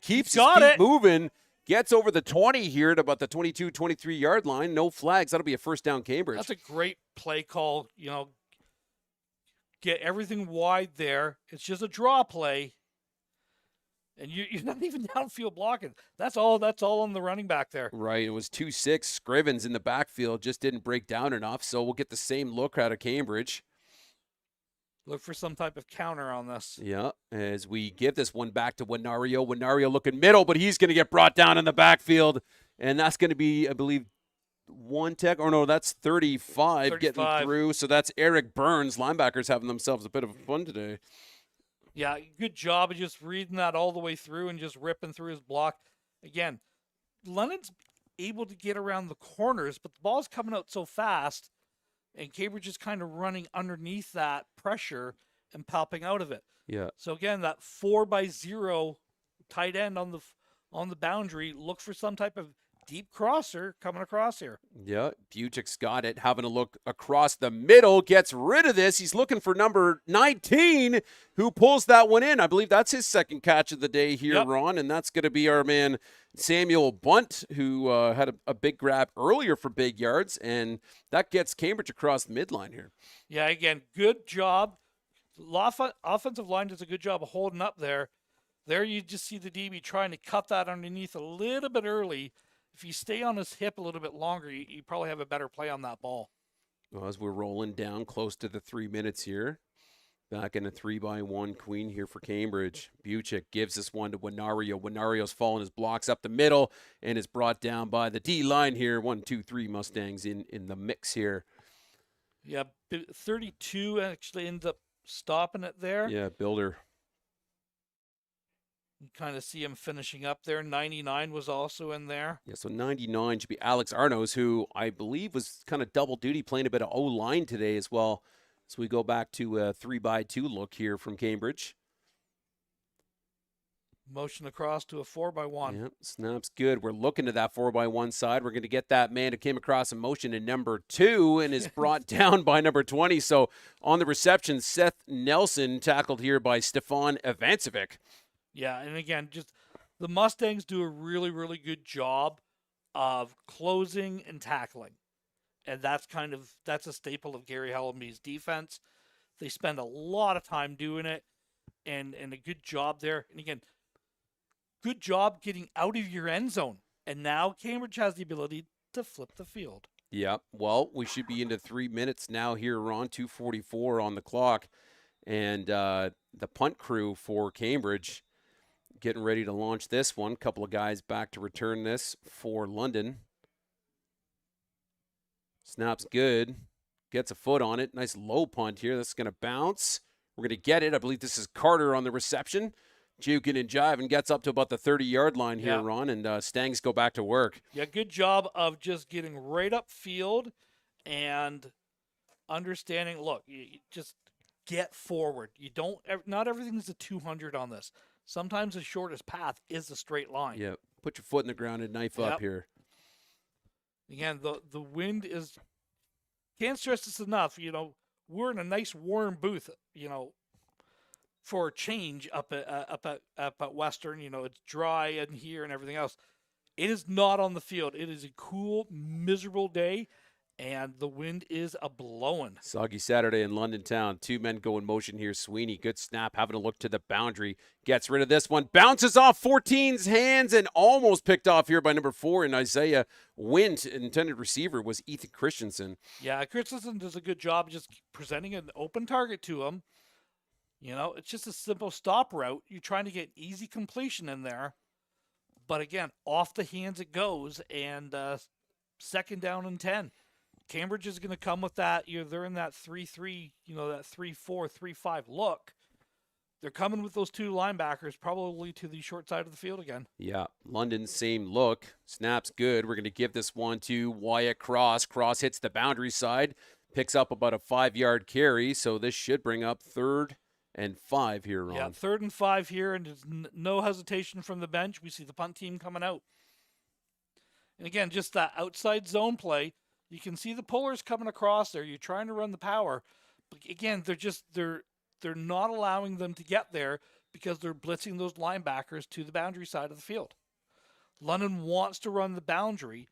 keeps his feet moving. Gets over the 20 here at about the 22, 23-yard line. No flags. That'll be a 1st down Cambridge. That's a great play call. Get everything wide there. It's just a draw play. And you're not even downfield blocking. That's all on the running back there. Right. It was 2-6. Scrivens in the backfield just didn't break down enough. So we'll get the same look out of Cambridge. Look for some type of counter on this. Yeah. As we give this one back to Winario. Winario looking middle, but he's going to get brought down in the backfield. And that's going to be, I believe, 1 tech. Or no, that's 35 getting through. So that's Eric Burns. Linebackers having themselves a bit of fun today. Yeah, good job of just reading that all the way through and just ripping through his block. Again, London's able to get around the corners, but the ball's coming out so fast, and Cambridge is kind of running underneath that pressure and popping out of it. Yeah. So again, that 4-by-0 tight end on the boundary, look for some type of deep crosser coming across here. Yeah, Bujik's got it. Having a look across the middle, gets rid of this. He's looking for number 19, who pulls that one in. I believe that's his second catch of the day here, Yep. Ron, and that's going to be our man Samuel Bunt, who had a big grab earlier for big yards, and that gets Cambridge across the midline here. Yeah, again, good job. Offensive line does a good job of holding up there. There you just see the DB trying to cut that underneath a little bit early. If you stay on his hip a little bit longer, you probably have a better play on that ball. Well, as we're rolling down close to the 3 minutes here, back in a 3-by-1 queen here for Cambridge. Buchik gives this one to Winario. Winario's falling his blocks up the middle and is brought down by the D-line here. 1, 2, 3 Mustangs in the mix here. Yeah, 32 actually ends up stopping it there. Yeah, Builder. You kind of see him finishing up there. 99 was also in there. Yeah, so 99 should be Alex Arnos, who I believe was kind of double duty, playing a bit of O-line today as well. So we go back to a 3-by-2 look here from Cambridge. Motion across to a 4-by-1. Yep, snap's good. We're looking to that 4-by-1 side. We're going to get that man who came across in motion in number 2 and is brought down by number 20. So on the reception, Seth Nelson tackled here by Stefan Ivancevic. Yeah, and again, just the Mustangs do a really, really good job of closing and tackling. And that's a staple of Gary Hellamby's defense. They spend a lot of time doing it and a good job there. And again, good job getting out of your end zone. And now Cambridge has the ability to flip the field. Yeah, well, we should be into 3 minutes now here, Ron. 2:44 on the clock. And the punt crew for Cambridge getting ready to launch this one. Couple of guys back to return this for London. Snap's good. Gets a foot on it. Nice low punt here. That's going to bounce. We're going to get it. I believe this is Carter on the reception. Juking and jiving. Gets up to about the 30-yard line here, Yeah. Ron, and Stangs go back to work. Yeah, good job of just getting right up field and understanding, look, you just get forward. Not everything's a 200 on this. Sometimes the shortest path is a straight line. Yeah, put your foot in the ground and knife up here. Again, the wind is, can't stress this enough, we're in a nice warm booth, for a change up at Western. It's dry in here and everything else. It is not on the field. It is a cool, miserable day, and the wind is a-blowing. Soggy Saturday in London town. 2 men go in motion here. Sweeney, good snap, having a look to the boundary. Gets rid of this one. Bounces off 14's hands and almost picked off here by number 4 in Isaiah Wint. Intended receiver was Ethan Christensen. Yeah, Christensen does a good job just presenting an open target to him. It's just a simple stop route. You're trying to get easy completion in there. But again, off the hands it goes, and second down and 10. Cambridge is going to come with that. They're in that 3-3, that 3-4, 3-5 look. They're coming with those 2 linebackers probably to the short side of the field again. Yeah, London, same look. Snap's good. We're going to give this one to Wyatt Cross. Cross hits the boundary side, picks up about a 5-yard carry. So this should bring up 3rd and 5 here, Ron. Yeah, 3rd and 5 here, and there's no hesitation from the bench. We see the punt team coming out. And again, just that outside zone play. You can see the pullers coming across there. You're trying to run the power. But again, they're not allowing them to get there because they're blitzing those linebackers to the boundary side of the field. London wants to run the boundary,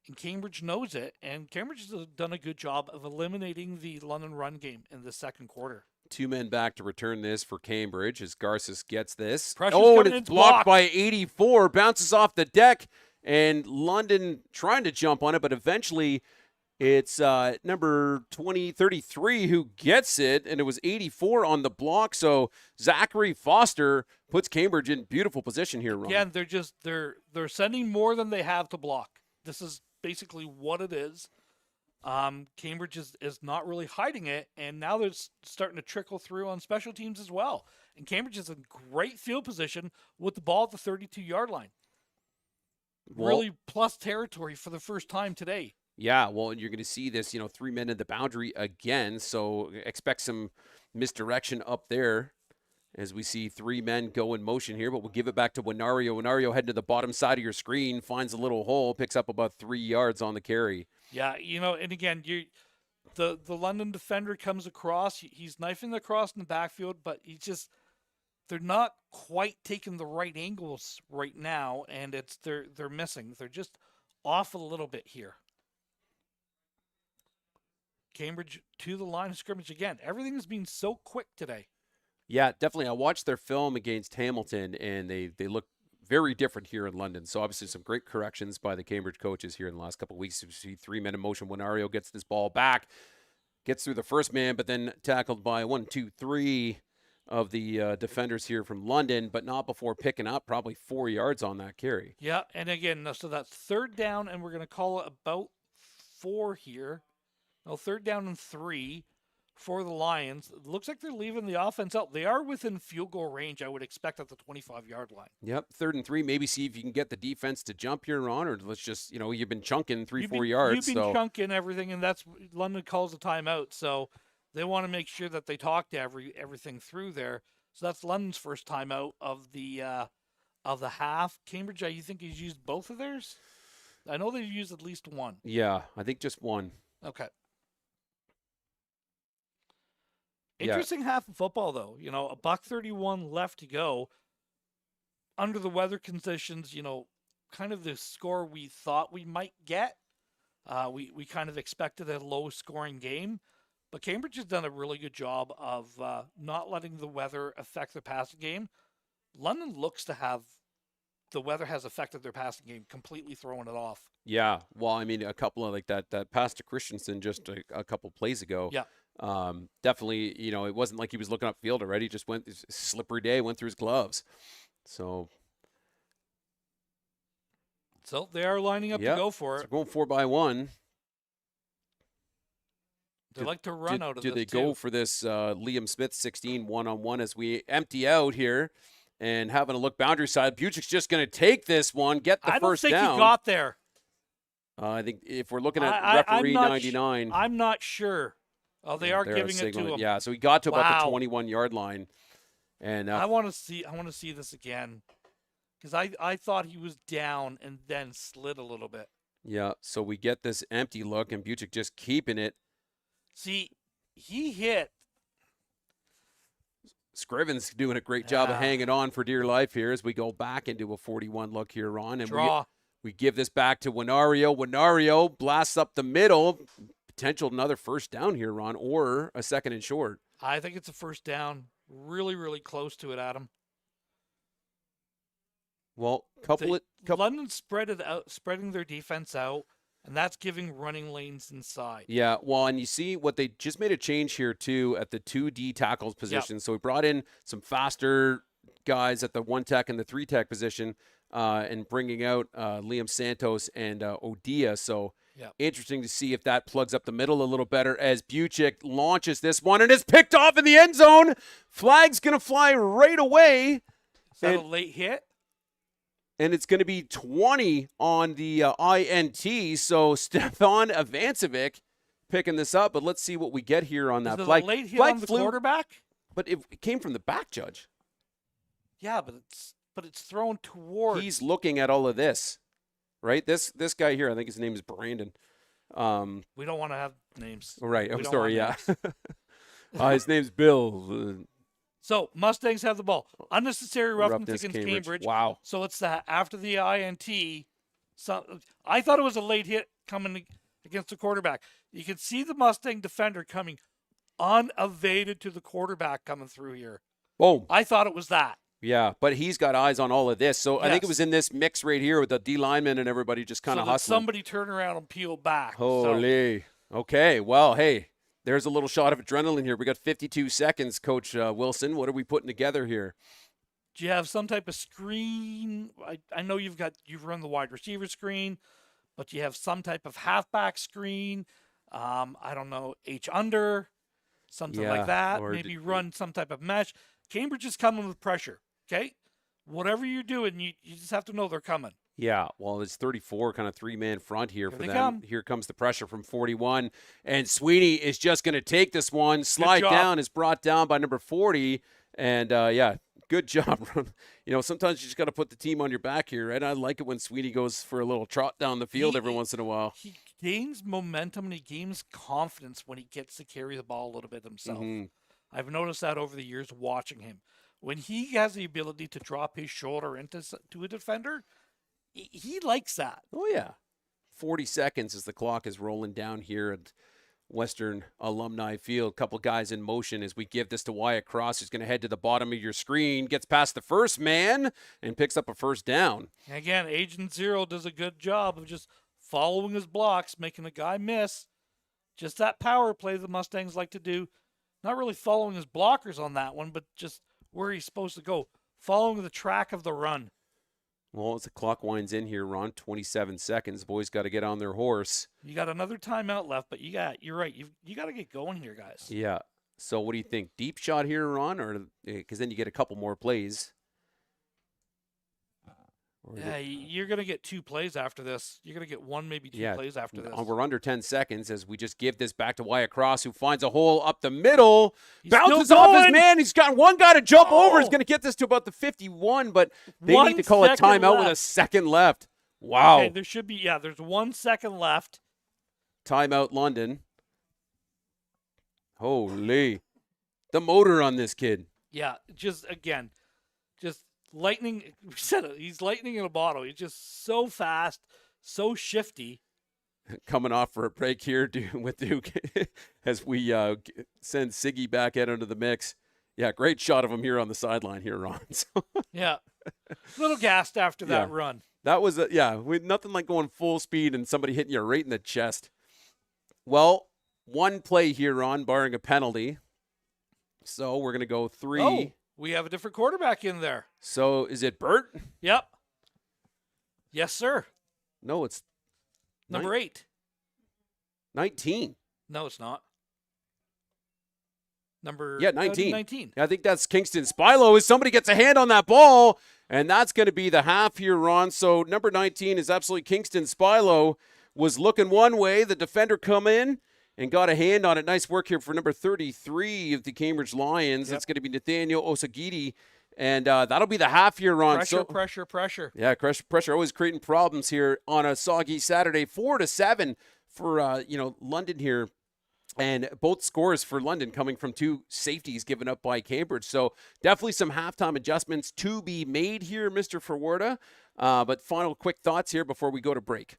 and Cambridge knows it. And Cambridge has done a good job of eliminating the London run game in the second quarter. 2 men back to return this for Cambridge as Garces gets this. Pressure's and coming, it's it's blocked blocked. by 84. Bounces off the deck, and London trying to jump on it, but eventually it's number 33 who gets it, and it was 84 on the block. So Zachary Foster puts Cambridge in beautiful position here, Ron. Again, they're sending more than they have to block. This is basically what it is. Cambridge is not really hiding it, and now they're starting to trickle through on special teams as well. And Cambridge is in great field position with the ball at the 32-yard line. really plus territory for the first time today. Yeah, well, and you're going to see this, 3 men at the boundary again. So expect some misdirection up there as we see 3 men go in motion here. But we'll give it back to Winario. Winario heading to the bottom side of your screen, finds a little hole, picks up about 3 yards on the carry. Yeah, and again, the London defender comes across. He's knifing across in the backfield, but they're not quite taking the right angles right now, and they're missing. They're just off a little bit here. Cambridge to the line of scrimmage again. Everything has been so quick today. Yeah, definitely. I watched their film against Hamilton, and they look very different here in London. So obviously some great corrections by the Cambridge coaches here in the last couple of weeks. You see 3 men in motion. Winario gets this ball back, gets through the first man, but then tackled by 1, 2, 3 of the defenders here from London, but not before picking up probably 4 yards on that carry. Yeah, and again, so that's 3rd down, and we're going to call it about 4 here. No, 3rd down and 3 for the Lions. It looks like they're leaving the offense out. They are within field goal range, I would expect, at the 25-yard line. Yep, 3rd and 3. Maybe see if you can get the defense to jump here, Ron, or let's just, you've been chunking 3-4 yards. You've been chunking everything, and that's London calls a timeout. So they want to make sure that they talk to everything through there. So that's London's first timeout of the half. Cambridge, you think he's used both of theirs? I know they've used at least one. Yeah, I think just one. Okay. Interesting half of football, though. $1:31 left to go. Under the weather conditions, kind of the score we thought we might get. We kind of expected a low-scoring game. But Cambridge has done a really good job of not letting the weather affect the passing game. London looks to have the weather has affected their passing game, completely throwing it off. Yeah, well, I mean, a couple of that pass to Christensen just a couple plays ago. Yeah. Definitely, it wasn't like he was looking upfield already. Just went slippery day, went through his gloves. So they are lining up to go for it. So going 4 by 1. They like to run out of this, do they go for this Liam Smith 16 1-on-1 as we empty out here and having a look boundary side? Buchik's just going to take this one, get the first down. I don't think he got there. I think if we're looking at referee 99. I'm not sure. Oh, they are giving it to him. Yeah, so he got to about the 21-yard line. And I want to see this again because I thought he was down and then slid a little bit. Yeah, so we get this empty look and Buchik just keeping it. See, he hit. Scriven's doing a great job of hanging on for dear life here as we go back into a 41 look here, Ron. And we give this back to Winario. Winario blasts up the middle. Potential another first down here, Ron, or a 2nd and short. I think it's a first down. Really, really close to it, Adam. Well, London spreading their defense out, and that's giving running lanes inside. Yeah, well, and you see what they just made a change here, too, at the 2D tackles position. Yep. So we brought in some faster guys at the 1-tech and the 3-tech position and bringing out Liam Santos and Odia. So interesting to see if that plugs up the middle a little better as Buchik launches this one, and it's picked off in the end zone. Flag's going to fly right away. Is that a late hit? And it's going to be 20 on the INT. So Stefan Ivancevic picking this up. But let's see what we get here on that flag. A late hit on the quarterback? But it came from the back, Judge. Yeah, but it's thrown toward. He's looking at all of this, right? This guy here, I think his name is Brandon. We don't want to have names. Right. I'm sorry. Yeah. His name's Bill. So Mustangs have the ball. Unnecessary roughness against Cambridge. Wow. So it's after the INT. So I thought it was a late hit coming against the quarterback. You can see the Mustang defender coming unevaded to the quarterback coming through here. Boom. I thought it was that. Yeah, but he's got eyes on all of this. So I think it was in this mix right here with the D lineman and everybody just kind of hustling. Somebody turn around and peel back. Holy. So. Okay. Well, hey. There's a little shot of adrenaline here. We got 52 seconds, Coach Wilson. What are we putting together here? Do you have some type of screen? I know you've run the wide receiver screen, but you have some type of halfback screen. I don't know, H under, something like that. Maybe run some type of mesh. Cambridge is coming with pressure. Okay, whatever you're doing, you just have to know they're coming. Yeah, well, it's 34, kind of three-man front here Here for they them. come. Here comes the pressure from 41, and Sweeney is just going to take this one. Good Slide job. down is brought down by number 40, and yeah, good job. Sometimes you just got to put the team on your back here, right? I like it when Sweeney goes for a little trot down the field every once in a while. He gains momentum and he gains confidence when he gets to carry the ball a little bit himself. Mm-hmm. I've noticed that over the years watching him. When he has the ability to drop his shoulder into to a defender, he likes that. Oh, yeah. 40 seconds as the clock is rolling down here at Western Alumni Field. Couple guys in motion as we give this to Wyatt Cross, who's going to head to the bottom of your screen, gets past the first man, and picks up a first down. Again, Agent Zero does a good job of just following his blocks, making the guy miss. Just that power play the Mustangs like to do. Not really following his blockers on that one, but just where he's supposed to go. Following the track of the run. Well, as the clock winds in here, Ron, 27 seconds. Boys got to get on their horse. You got another timeout left, but you're right. You got to get going here, guys. Yeah. So what do you think? Deep shot here, Ron? Or because then you get a couple more plays. Yeah, you're going to get 2 plays after this. You're going to get 1, maybe 2 plays after this. We're under 10 seconds as we just give this back to Wyatt Cross, who finds a hole up the middle. He's bounces still off his going. man. He's got one guy to jump over. He's going to get this to about the 51, but they need to call a timeout with a second left. Wow. Okay, there should be, there's 1 second left. Timeout, London. Holy. The motor on this kid. Yeah, just lightning. We said it. He's lightning in a bottle. He's just so fast, so shifty. Coming off for a break here with Duke as we send Siggy back out into the mix. Yeah, great shot of him here on the sideline here, Ron. Yeah, a little gassed after that run. That was nothing like going full speed and somebody hitting you right in the chest. Well, one play here, Ron, barring a penalty. So we're gonna go 3. Oh, we have a different quarterback in there. So is it Bert? Yep. Yes, sir. No, it's Number 8. 19. No, it's not. Number 19. 19. I think that's Kingston Spilo as somebody gets a hand on that ball, and that's going to be the half here, Ron. So number 19 is absolutely Kingston Spilo. Was looking one way. The defender come in and got a hand on it. Nice work here for number 33 of the Cambridge Lions. That's going to be Nathaniel Osagidi. And that'll be the half here, Ron. Pressure. Yeah, pressure always creating problems here on a soggy Saturday. 4-7 for, London here. And both scores for London coming from 2 safeties given up by Cambridge. So definitely some halftime adjustments to be made here, Mr. Forwarda. But final quick thoughts here before we go to break.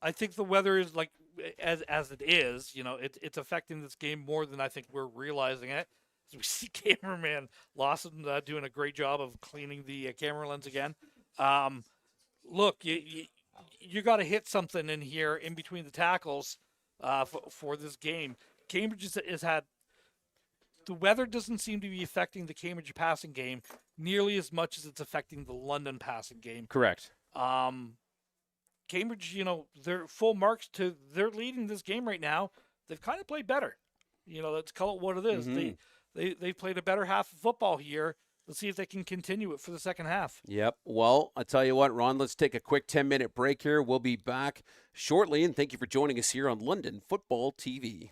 I think the weather is like, as it is, it's affecting this game more than I think we're realizing it. As we see cameraman Lawson doing a great job of cleaning the camera lens again. Look, you got to hit something in here in between the tackles for this game. Cambridge has had the weather doesn't seem to be affecting the Cambridge passing game nearly as much as it's affecting the London passing game. Correct. Cambridge, they're full marks to they're leading this game right now. They've kind of played better. Let's call it what it is. Mm-hmm. They played a better half of football here. Let's see if they can continue it for the second half. Yep. Well, I'll tell you what, Ron, let's take a quick 10-minute break here. We'll be back shortly, and thank you for joining us here on London Football TV.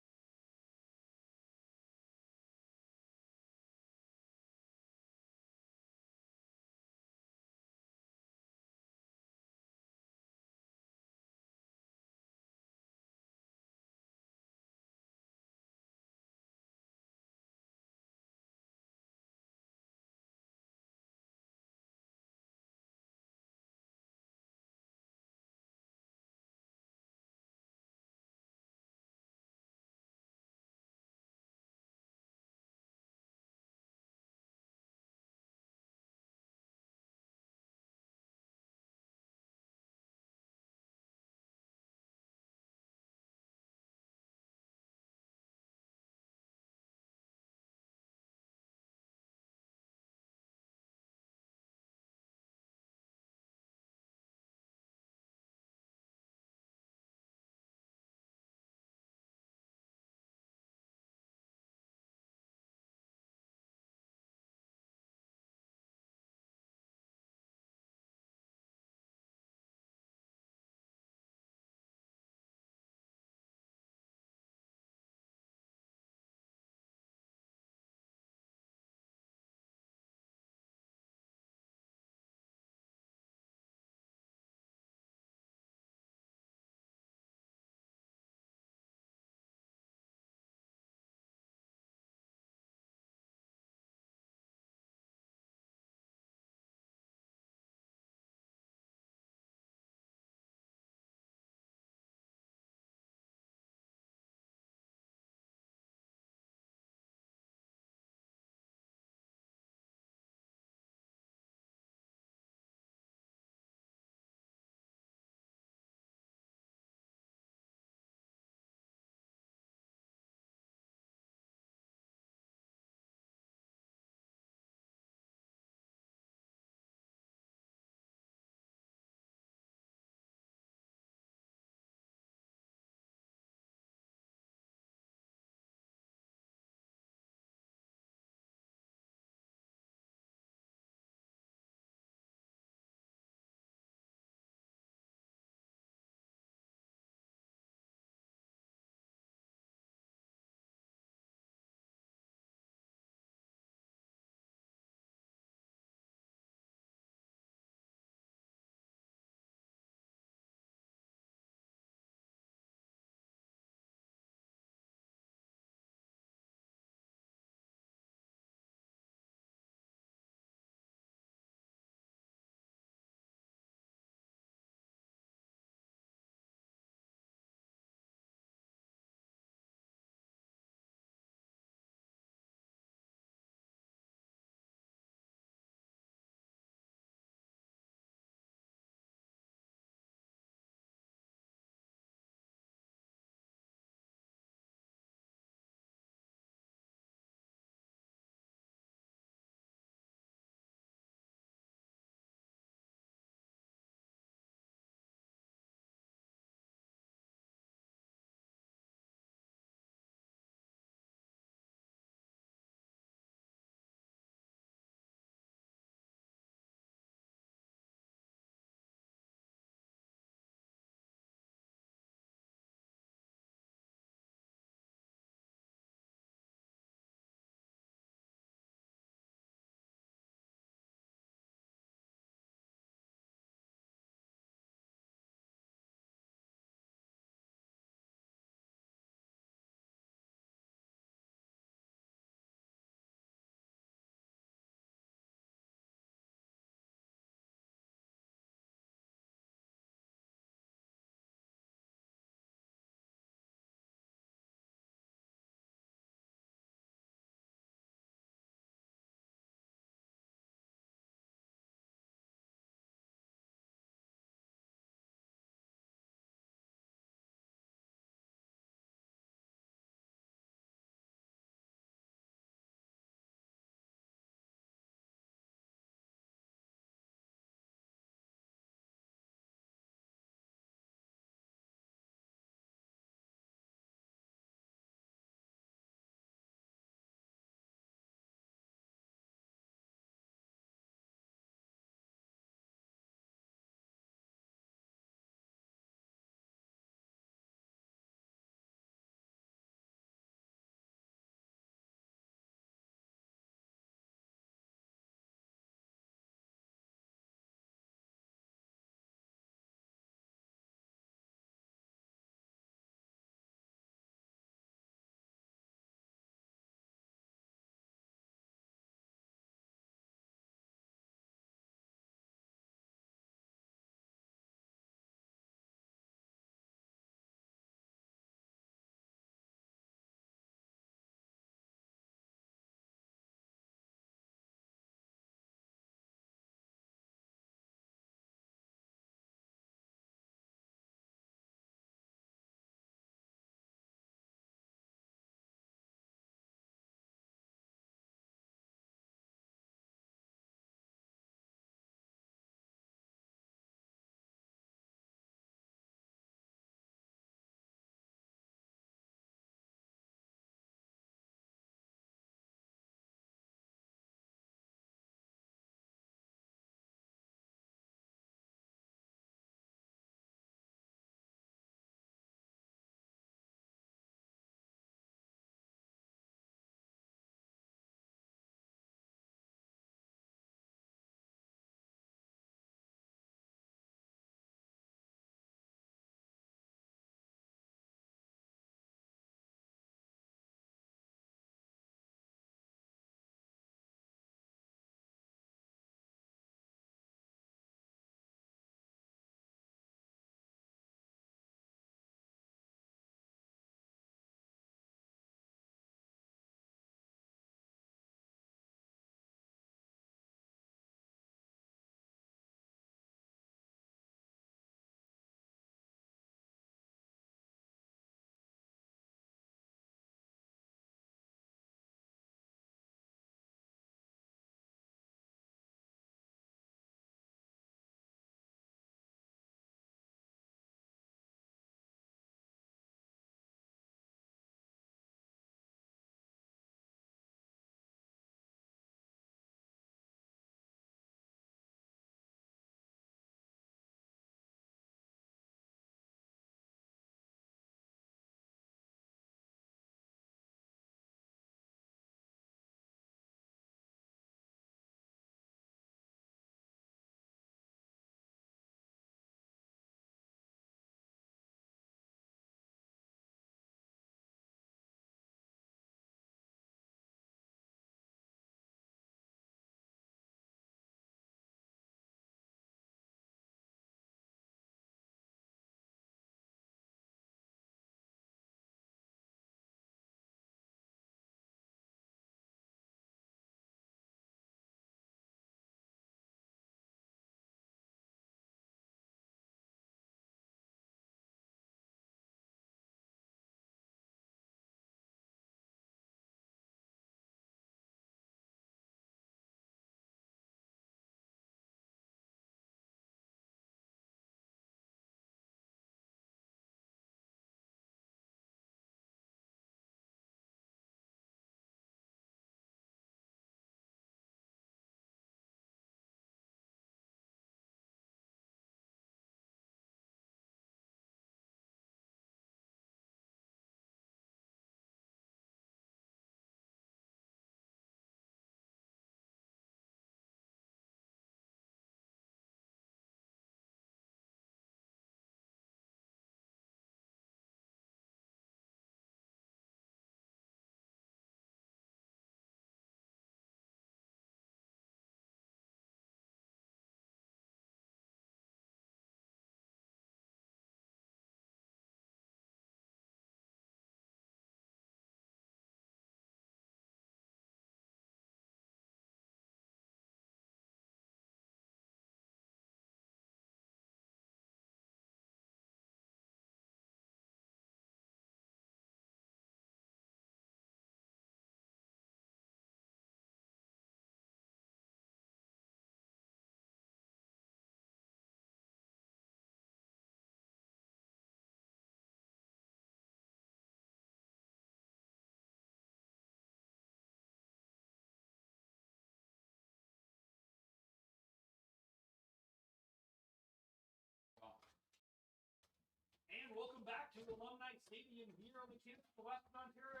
back to Alumni Stadium here on the campus of Western Ontario.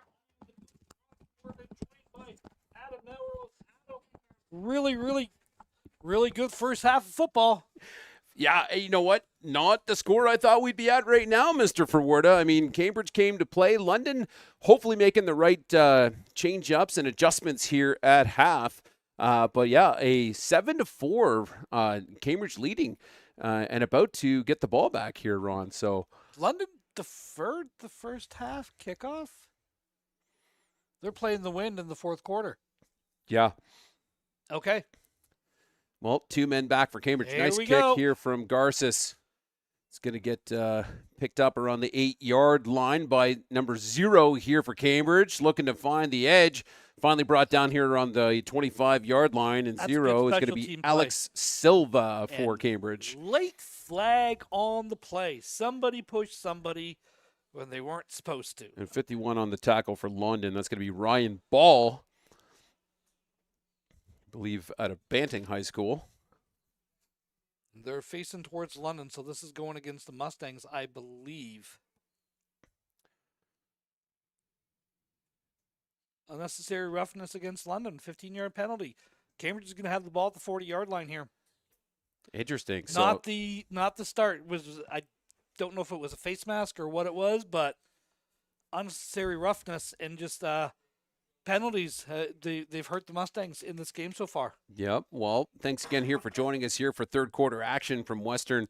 Joined by Adam Melrose. Really good first half of football. Yeah, you know what? Not the score I thought we'd be at right now, Mr. Forwarda. I mean, Cambridge came to play. London hopefully making the right change-ups and adjustments here at half. But yeah, a 7-4 Cambridge leading and about to get the ball back here, Ron. So London deferred the first half kickoff. They're playing the wind in the fourth quarter. yeah. Okay. Well, 2 men back for Cambridge. Here nice we kick go. here from Garces. It's going to get picked up around the 8-yard line by number 0 here for Cambridge. Looking to find the edge. Finally brought down here on the 25-yard line. And That's 0 is good going to special be team Alex Silva for And Cambridge. Late flag on the play. Somebody pushed somebody when they weren't supposed to. And 51 on the tackle for London. That's going to be Ryan Ball. I believe out of Banting High School. They're facing towards London, so this is going against the Mustangs, I believe. Unnecessary roughness against London, 15-yard penalty. Cambridge is going to have the ball at the 40-yard line here. Interesting. So, Not the start. I don't know if it was a face mask or what it was, but unnecessary roughness and just penalties. They've hurt the Mustangs in this game so far. yep. Well, thanks again here for joining us here for third quarter action from Western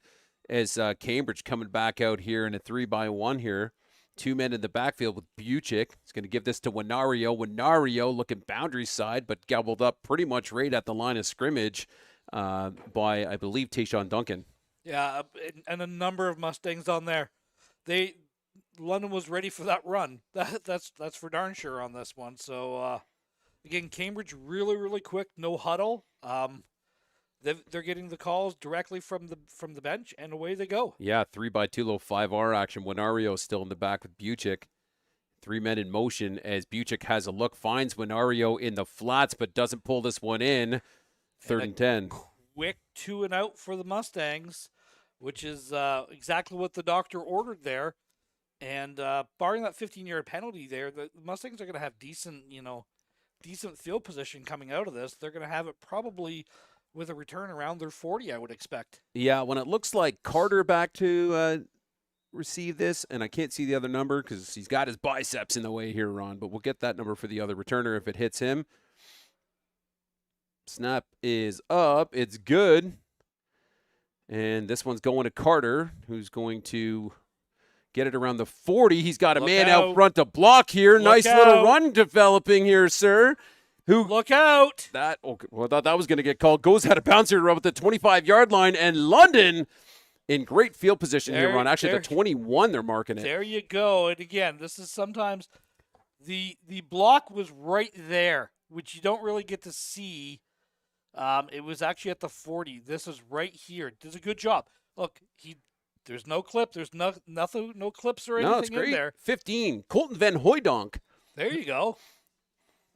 as Cambridge coming back out here in a 3-by-1 here. 2 men in the backfield with Buchik. He's going to give this to Winario. Winario looking boundary side, but gobbled up pretty much right at the line of scrimmage by, I believe, Tayshawn Duncan. Yeah, and a number of Mustangs on there. London was ready for that run. That's for darn sure on this one. So again, Cambridge really quick, no huddle. They're getting the calls directly from the bench, and away they go. Yeah, 3-by-2 low 5R action. Winario still in the back with Buchik. 3 men in motion as Buchik has a look, finds Winario in the flats, but doesn't pull this one in. 3rd and 10. Quick 2 and out for the Mustangs, which is exactly what the doctor ordered there. And barring that 15-yard penalty there, the Mustangs are going to have decent field position coming out of this. They're going to have it probably with a return around their 40, I would expect. Yeah, when it looks like Carter back to receive this, and I can't see the other number because he's got his biceps in the way here, Ron, but we'll get that number for the other returner if it hits him. Snap is up. It's good. And this one's going to Carter, who's going to get it around the 40. He's got a man out front to block here. Nice little run developing here, sir. Look out! I thought that was going to get called. Goes out of bounds here around the 25-yard line, and London in great field position here, Ron. Actually, at the 21, they're marking it. There you go. And again, this is sometimes the block was right there, which you don't really get to see. It was actually at the 40. This is right here. Does a good job. Look, there's no clip. There's no clips or anything in there. 15. Colton Van Hooydonk. There you go.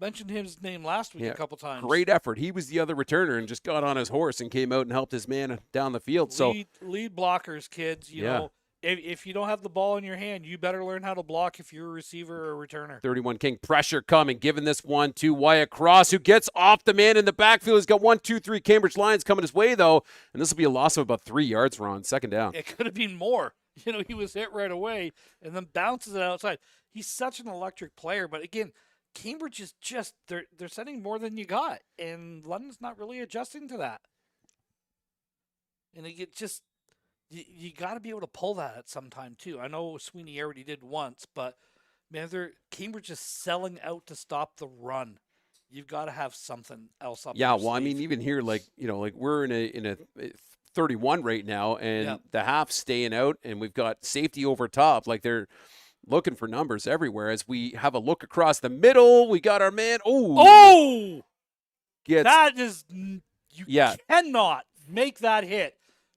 Mentioned his name last week a couple times. Great effort. He was the other returner and just got on his horse and came out and helped his man down the field. Lead blockers, kids. You know, if you don't have the ball in your hand, you better learn how to block if you're a receiver or a returner. 31 King pressure coming, giving this one to Wyatt Cross, who gets off the man in the backfield. He's got 1, 2, 3 Cambridge Lions coming his way, though, and this will be a loss of about 3 yards, Ron. 2nd down. It could have been more. You know, he was hit right away and then bounces it outside. He's such an electric player, but again, Cambridge is just they're sending more than you got, and London's not really adjusting to that. And it just you got to be able to pull that at some time too. I know Sweeney already did once, but man, Cambridge is selling out to stop the run. You've got to have something else up. Yeah, well, I mean, even here, like we're in a 31 right now, and the half's staying out, and we've got safety over top. Like they're looking for numbers everywhere. As we have a look across the middle, we got our man. That is you cannot make that hit.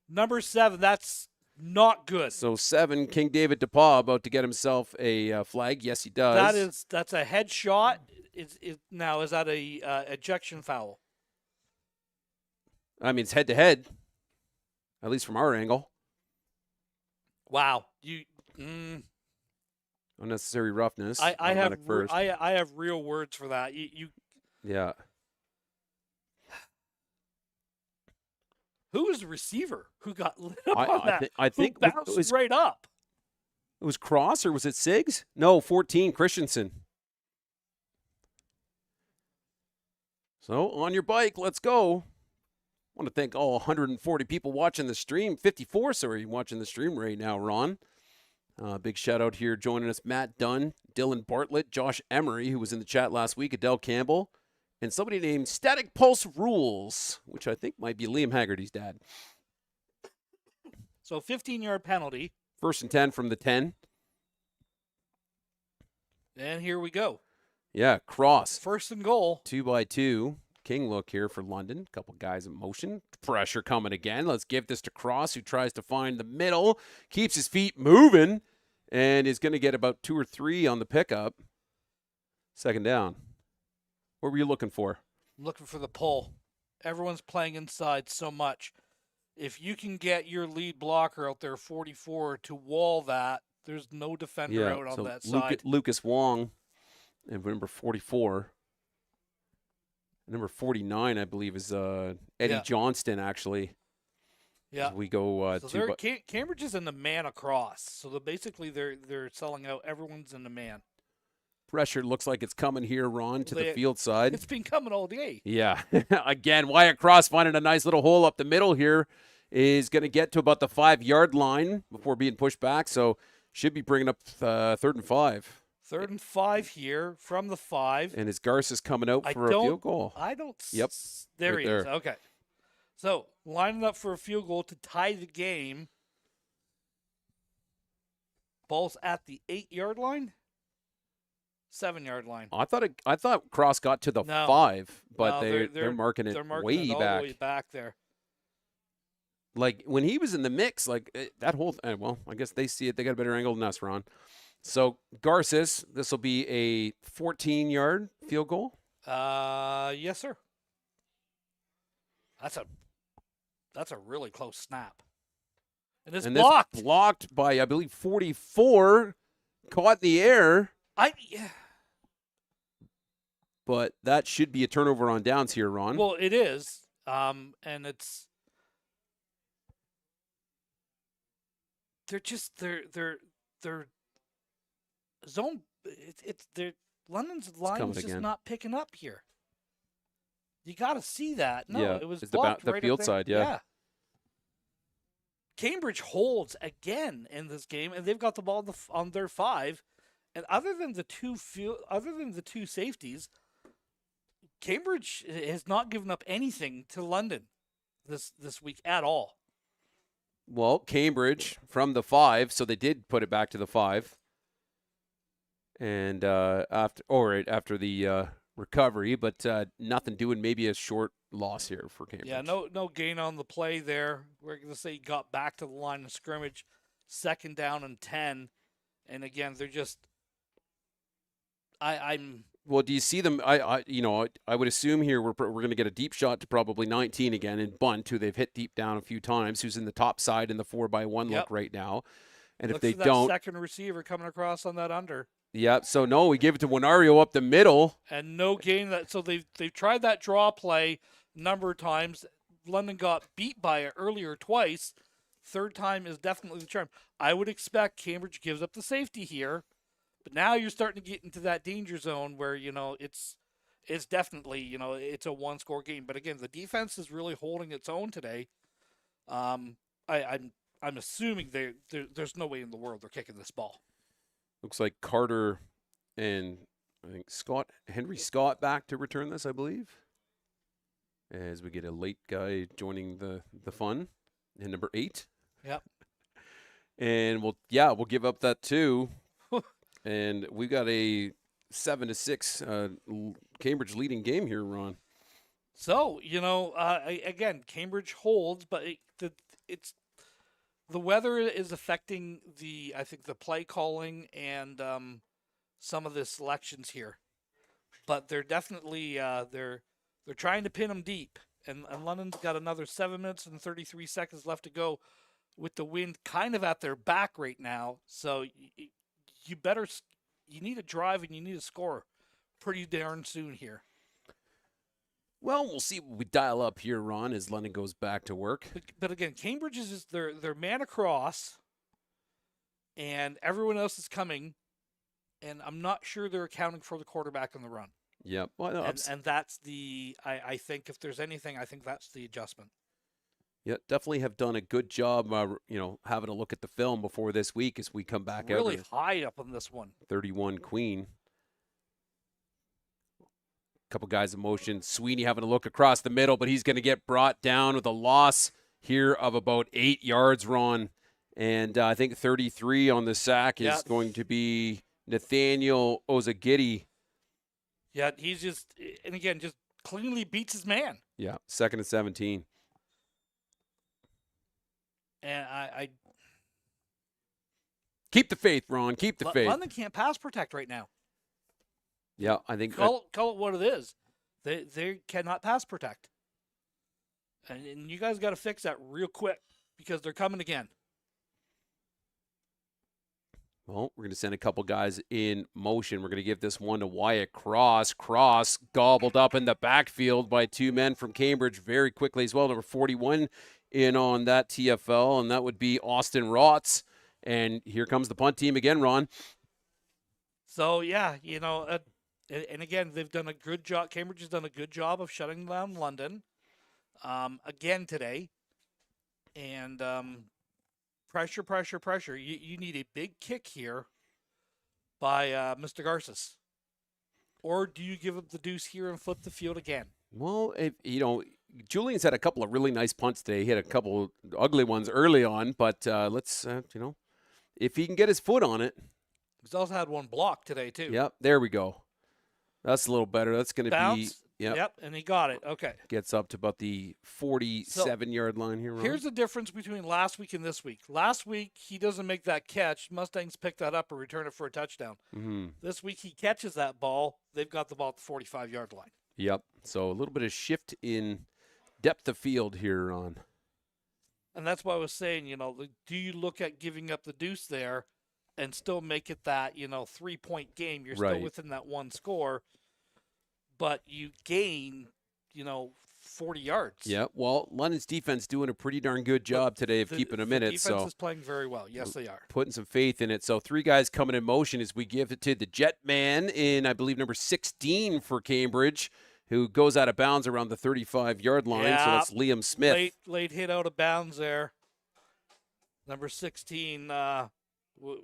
Number 7, that's not good. So 7, King David DePaul about to get himself a flag. Yes, he does. That's a headshot. Is that a ejection foul? I mean, it's head to head, at least from our angle. Wow, Unnecessary roughness. I have Automatic first. I have real words for that. You Yeah. who was the receiver who got lit up on that? I think who bounced right up. It was Cross, or was it Siggs? No, 14, Christensen. So, on your bike, let's go. I want to thank all 140 people watching the stream. 54, sorry, watching the stream right now, Ron. Big shout out here joining us, Matt Dunn, Dylan Bartlett, Josh Emery, who was in the chat last week, Adele Campbell, and somebody named Static Pulse Rules, which I think might be Liam Haggerty's dad. So 15-yard penalty. 1st and 10 from the 10. And here we go. Yeah, Cross. 1st and goal. 2x2. King look here for London. Couple guys in motion. Pressure coming again. Let's give this to Cross, who tries to find the middle. Keeps his feet moving and is going to get about 2 or 3 on the pickup. 2nd down. What were you looking for? Looking for the pull. Everyone's playing inside so much. If you can get your lead blocker out there, 44, to wall that, there's no defender out on that side. Lucas Wong, and number 44. Number 49, I believe, is Eddie Johnston, actually. Yeah. As we go so Cambridge is in the man across. So basically they're selling out. Everyone's in the man. Pressure looks like it's coming here, Ron, to the field side. It's been coming all day. Yeah. Again, Wyatt Cross finding a nice little hole up the middle here. Is going to get to about the 5-yard line before being pushed back. So should be bringing up 3rd and 5. 3rd and 5 here from the 5. And his Garces coming out for a field goal. Yep. There right he is. Okay. So lining up for a field goal to tie the game. Ball's at the 8-yard line. 7-yard line. I thought Cross got to the 5, but they're marking it way all back. the way back there. Like when he was in the mix, like that whole well, I guess they see it. They got a better angle than us, Ron. So Garces, this will be a 14-yard field goal. Yes, sir. That's a really close snap. And it's blocked. This blocked by, I believe, 44. Caught in the air. But that should be a turnover on downs here, Ron. Well, it is. And it's they're zone. London's line is just not picking up here. You got to see that. No, it was blocked the right field up there. side. Yeah. Cambridge holds again in this game, and they've got the ball on their 5. And other than the two safeties, Cambridge has not given up anything to London this week at all. Well, Cambridge from the 5, so they did put it back to the 5. And after the recovery, but nothing doing. Maybe a short loss here for Cambridge. Yeah, no gain on the play there. We're going to say he got back to the line of scrimmage, 2nd down and 10. And again, they're just Well, do you see them? I would assume here we're going to get a deep shot to probably 19 again, and Bunt, who they've hit deep down a few times, who's in the top side in the 4x1 look right now. And if they don't, second receiver coming across on that under. Yeah, so no, we give it to Winario up the middle. And no gain. So they've tried that draw play a number of times. London got beat by it earlier twice. 3rd time is definitely the charm. I would expect Cambridge gives up the safety here. But now you're starting to get into that danger zone where, it's definitely, it's a 1-score game. But again, the defense is really holding its own today. I'm assuming there's no way in the world they're kicking this ball. Looks like Carter and I think Henry Scott back to return this, I believe. As we get a late guy joining the fun in number 8. Yep. And we'll give up that 2. And we got a 7-6 Cambridge leading game here, Ron. So, again, Cambridge holds, but the weather is affecting the play calling and some of the selections here. But they're definitely they're trying to pin them deep. And London's got another 7 minutes and 33 seconds left to go with the wind kind of at their back right now. So you need to drive and you need to score pretty darn soon here. Well, we'll see what we dial up here, Ron, as London goes back to work. But again, Cambridge is just their man across, and everyone else is coming, and I'm not sure they're accounting for the quarterback on the run. Yep. Well, no, And that's I think if there's anything, I think that's the adjustment. yeah, definitely have done a good job, having a look at the film before this week as we come back out. Really high up on this one. 31 Queen. Couple guys in motion. Sweeney having a look across the middle, but he's going to get brought down with a loss here of about 8 yards, Ron. And I think 33 on the sack is going to be Nathaniel Ozagidi. Yeah, he's just cleanly beats his man. Yeah, 2nd and 17. And I keep the faith, Ron. Keep the faith. London can't pass protect right now. Yeah, I think call it what it is. They cannot pass protect, and you guys got to fix that real quick because they're coming again. Well, we're going to send a couple guys in motion. We're going to give this one to Wyatt Cross. Cross gobbled up in the backfield by 2 men from Cambridge very quickly as well. Number 41 in on that TFL, and that would be Austin Rotz. And here comes the punt team again, Ron. So, yeah, and again, they've done a good job. Cambridge has done a good job of shutting down London again today. And pressure. You need a big kick here by Mr. Garces. Or do you give up the deuce here and flip the field again? Well, Julian's had a couple of really nice punts today. He had a couple ugly ones early on, but let's, if he can get his foot on it. He's also had one block today, too. Yep, there we go. That's a little better. That's going to be. Yep, and he got it. Okay. Gets up to about the 47-yard line here, Ron. Here's the difference between last week and this week. Last week, he doesn't make that catch. Mustangs pick that up and return it for a touchdown. Mm-hmm. This week, he catches that ball. They've got the ball at the 45-yard line. Yep. So a little bit of shift in depth of field here, Ron. And that's why I was saying, do you look at giving up the deuce there and still make it that, 3-point game? You're still within that one score. But you gain, 40 yards. Yeah, well, London's defense doing a pretty darn good job today of keeping them in it. The defense is playing very well. Yes, they are. Putting some faith in it. So 3 guys coming in motion as we give it to the jet man in, I believe, number 16 for Cambridge, who goes out of bounds around the 35-yard line. Yeah, so that's Liam Smith. Late hit out of bounds there. Number 16,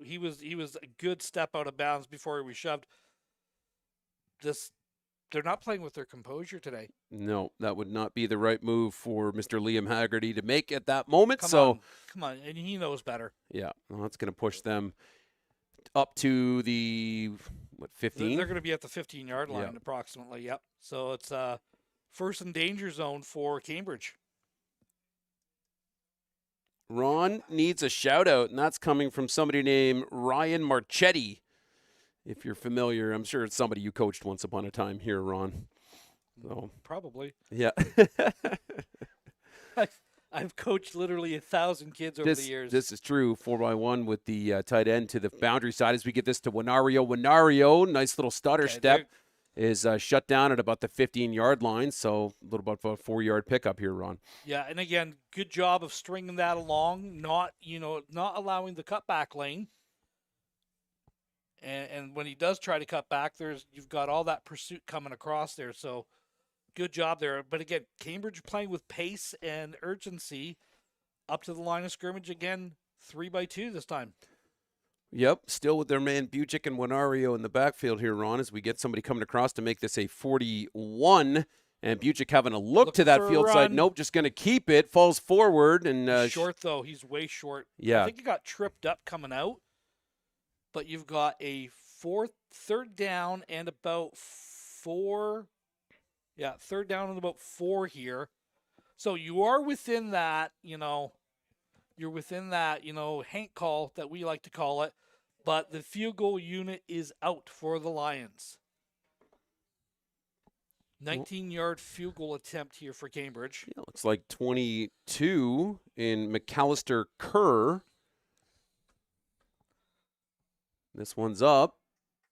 he was a good step out of bounds before he was shoved. They're not playing with their composure today. No, that would not be the right move for Mr. Liam Haggerty to make at that moment. Come on, and he knows better. Yeah, well, that's going to push them up to the 15? They're going to be at the 15-yard line approximately. Yep. So it's first and danger zone for Cambridge. Ron needs a shout out, and that's coming from somebody named Ryan Marchetti. If you're familiar, I'm sure it's somebody you coached once upon a time here, Ron. So probably. Yeah. I've coached literally 1,000 kids over the years. This is true. 4x1 with the tight end to the boundary side as we get this to Winario. Winario, nice little stutter step, is shut down at about the 15-yard line. So a little about a 4-yard pickup here, Ron. Yeah, and again, good job of stringing that along, not allowing the cutback lane. And when he does try to cut back, you've got all that pursuit coming across there. So good job there. But again, Cambridge playing with pace and urgency up to the line of scrimmage again, 3-2 this time. Yep, still with their man Bucic and Winario in the backfield here, Ron, as we get somebody coming across to make this a 41. And Bucic having a look to that field side. Nope, just going to keep it. Falls forward. And short, though. He's way short. Yeah. I think he got tripped up coming out. But you've got a third down and about 4. Yeah, third down and about 4 here. So you are within that, you're within that, Hank call that we like to call it. But the field goal unit is out for the Lions. 19-yard field goal attempt here for Cambridge. Yeah, looks like 22 in McAllister Kerr. This one's up,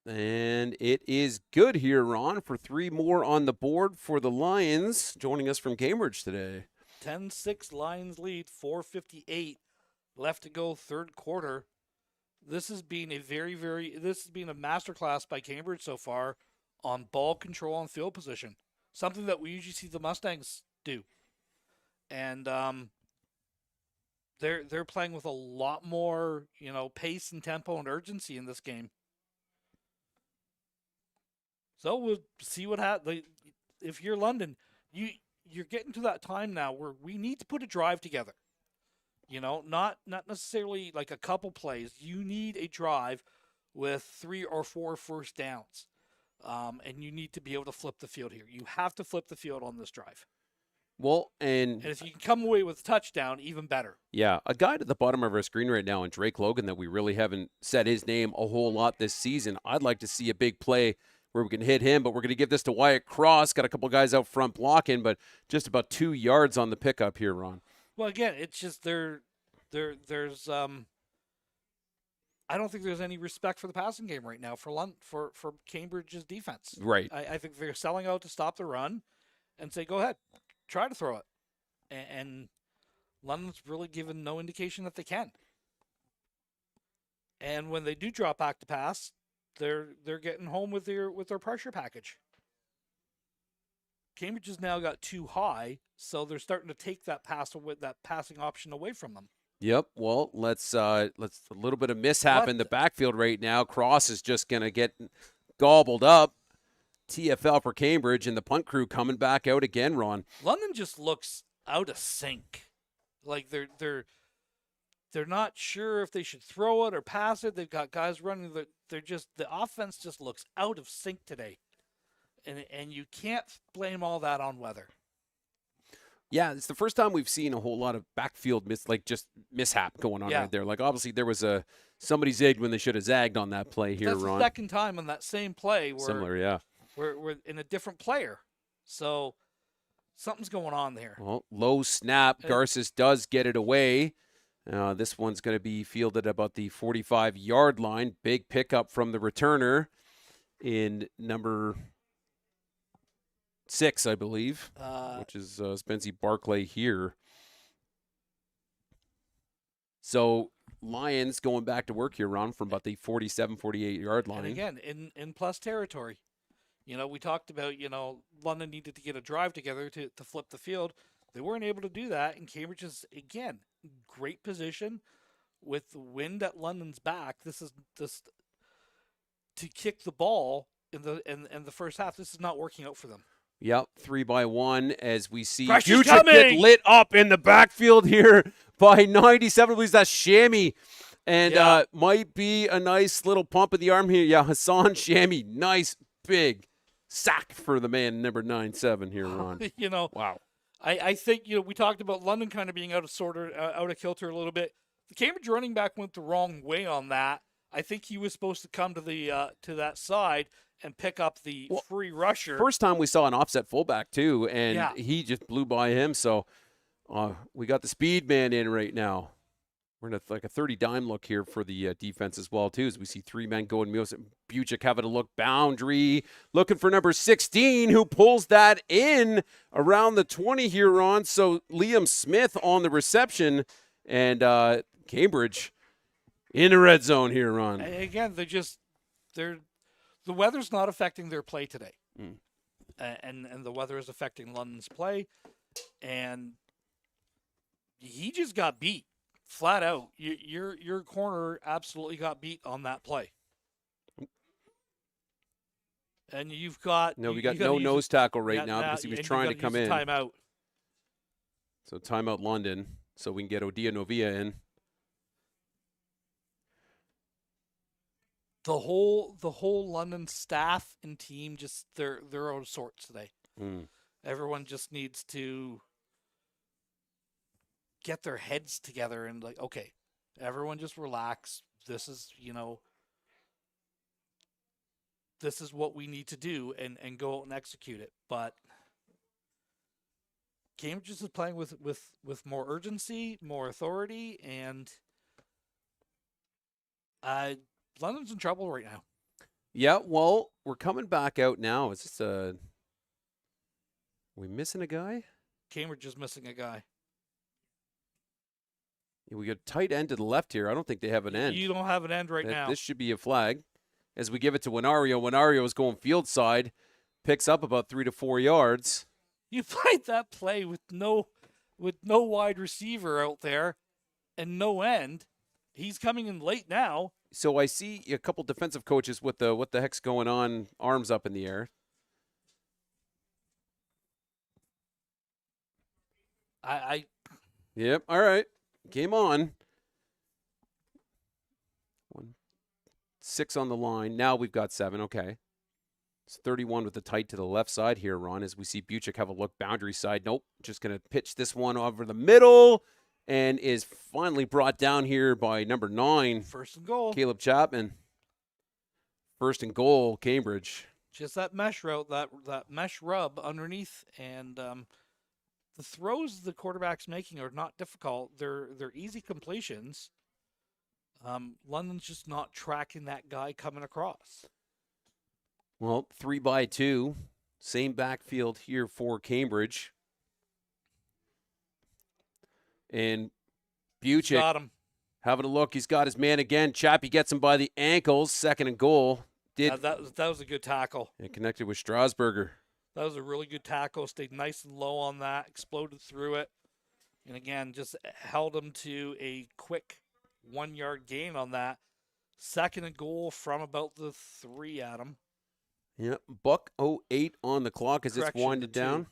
and it is good here, Ron, for 3 more on the board for the Lions, joining us from Cambridge today. 10-6 Lions lead, 4:58 left to go, third quarter. This has been a masterclass by Cambridge so far on ball control and field position, something that we usually see the Mustangs do. And they're playing with a lot more, pace and tempo and urgency in this game. So we'll see what happens. If you're London, you're getting to that time now where we need to put a drive together. Not necessarily like a couple plays. You need a drive with 3 or 4 first downs. And you need to be able to flip the field here. You have to flip the field on this drive. Well, and if you can come away with a touchdown, even better. Yeah, a guy at the bottom of our screen right now, and Drake Logan, that we really haven't said his name a whole lot this season. I'd like to see a big play where we can hit him, but we're going to give this to Wyatt Cross. Got a couple guys out front blocking, but just about 2 yards on the pickup here, Ron. Well, again, it's just there's I don't think there's any respect for the passing game right now for Cambridge's defense. Right. I think they're selling out to stop the run and say, go ahead, try to throw it. And London's really given no indication that they can. And when they do drop back to pass, they're getting home with their pressure package. Cambridge has now got too high, so they're starting to take that passing option away from them. Yep. Well, let's a little bit of mishap in the backfield right now. Cross is just going to get gobbled up. TFL for Cambridge, and the punt crew coming back out again, Ron. London just looks out of sync. Like they're not sure if they should throw it or pass it. They've got guys running. The offense just looks out of sync today. And you can't blame all that on weather. Yeah, it's the first time we've seen a whole lot of backfield mishap going on right there. Like, obviously there was somebody zigged when they should have zagged on that play here, That's Ron. the second time on that same play. Similar, yeah. We're in a different player. So something's going on there. Well, low snap. Garces does get it away. This one's going to be fielded about the 45-yard line. Big pickup from the returner in number 6, I believe, which is Spency Barclay here. So Lions going back to work here, Ron, from about the 47, 48-yard line. And again, in plus territory. We talked about, London needed to get a drive together to flip the field. They weren't able to do that, and Cambridge is, again, great position with the wind at London's back. This is to kick the ball in the first half. This is not working out for them. Yep, 3-by-1 as we see Pressure's Future get coming! lit up in the backfield here by 97. I believe that's Shammy. And might be a nice little pump of the arm here. Yeah, Hassan Shammy. Nice big sack for the man, number 97 here, Ron. Wow. I think, we talked about London kind of being out of kilter a little bit. The Cambridge running back went the wrong way on that. I think he was supposed to come to the to that side and pick up the free rusher. First time we saw an offset fullback, too, and he just blew by him. So we got the speed man in right now. We're in a 30-dime look here for the defense as well, too, as we see 3 men going. Bucic having a look boundary, looking for number 16, who pulls that in around the 20 here, Ron. So Liam Smith on the reception, and Cambridge in the red zone here, Ron. Again, the weather's not affecting their play today. And the weather is affecting London's play. And he just got beat. Flat out, your corner absolutely got beat on that play, and you've got we got no nose tackle right now because he was trying to come in. Timeout. So timeout London, so we can get Odia Novia in. The whole London staff and team just they're out of sorts today. Everyone just needs to get their heads together and okay, everyone just relax. This is, this is what we need to do and go out and execute it. But Cambridge is playing with more urgency, more authority, and London's in trouble right now. Yeah, well, we're coming back out now. Is this are we missing a guy? Cambridge is missing a guy. Yeah, we got a tight end to the left here. I don't think they have an end. You don't have an end right now. This should be a flag. As we give it to Winario. Winario is going field side, picks up about 3 to 4 yards. You played that play with no wide receiver out there and no end. He's coming in late now. So I see a couple defensive coaches with the what the heck's going on, arms up in the air. Yep. All right. Game on. 6 on the line. Now we've got 7. Okay. It's 31 with the tight to the left side here, Ron, as we see Buchik have a look boundary side. Nope. Just going to pitch this one over the middle and is finally brought down here by number 9. First and goal. Caleb Chapman. First and goal, Cambridge. Just that mesh route, that mesh rub underneath, and the throws the quarterback's making are not difficult. They're easy completions. London's just not tracking that guy coming across. Well, 3-by-2. Same backfield here for Cambridge. And Buchik Got him. having a look. He's got his man again. Chappie gets him by the ankles. Second and goal. That was a good tackle. And connected with Strasburger. That was a really good tackle. Stayed nice and low on that. Exploded through it. And again, just held him to a quick 1-yard gain on that. Second and goal from about the 3, Adam. Yep. Buck 08 on the clock as it's Correction, winded the 2. down.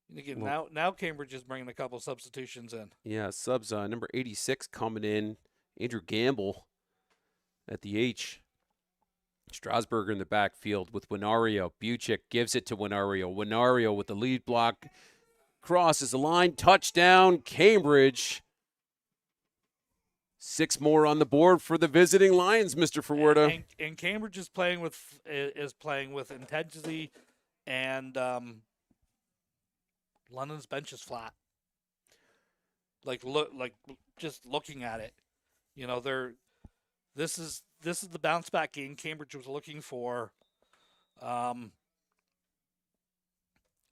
And again, now Cambridge is bringing a couple substitutions in. Yeah, subs number 86 coming in. Andrew Gamble at the H. Strasburger in the backfield with Winario. Buchik gives it to Winario. Winario with the lead block. Crosses the line. Touchdown, Cambridge. 6 more on the board for the visiting Lions, Mr. Ferwerda. And Cambridge is playing with intensity, and London's bench is flat. Just looking at it, you know, this is the bounce back game Cambridge was looking for.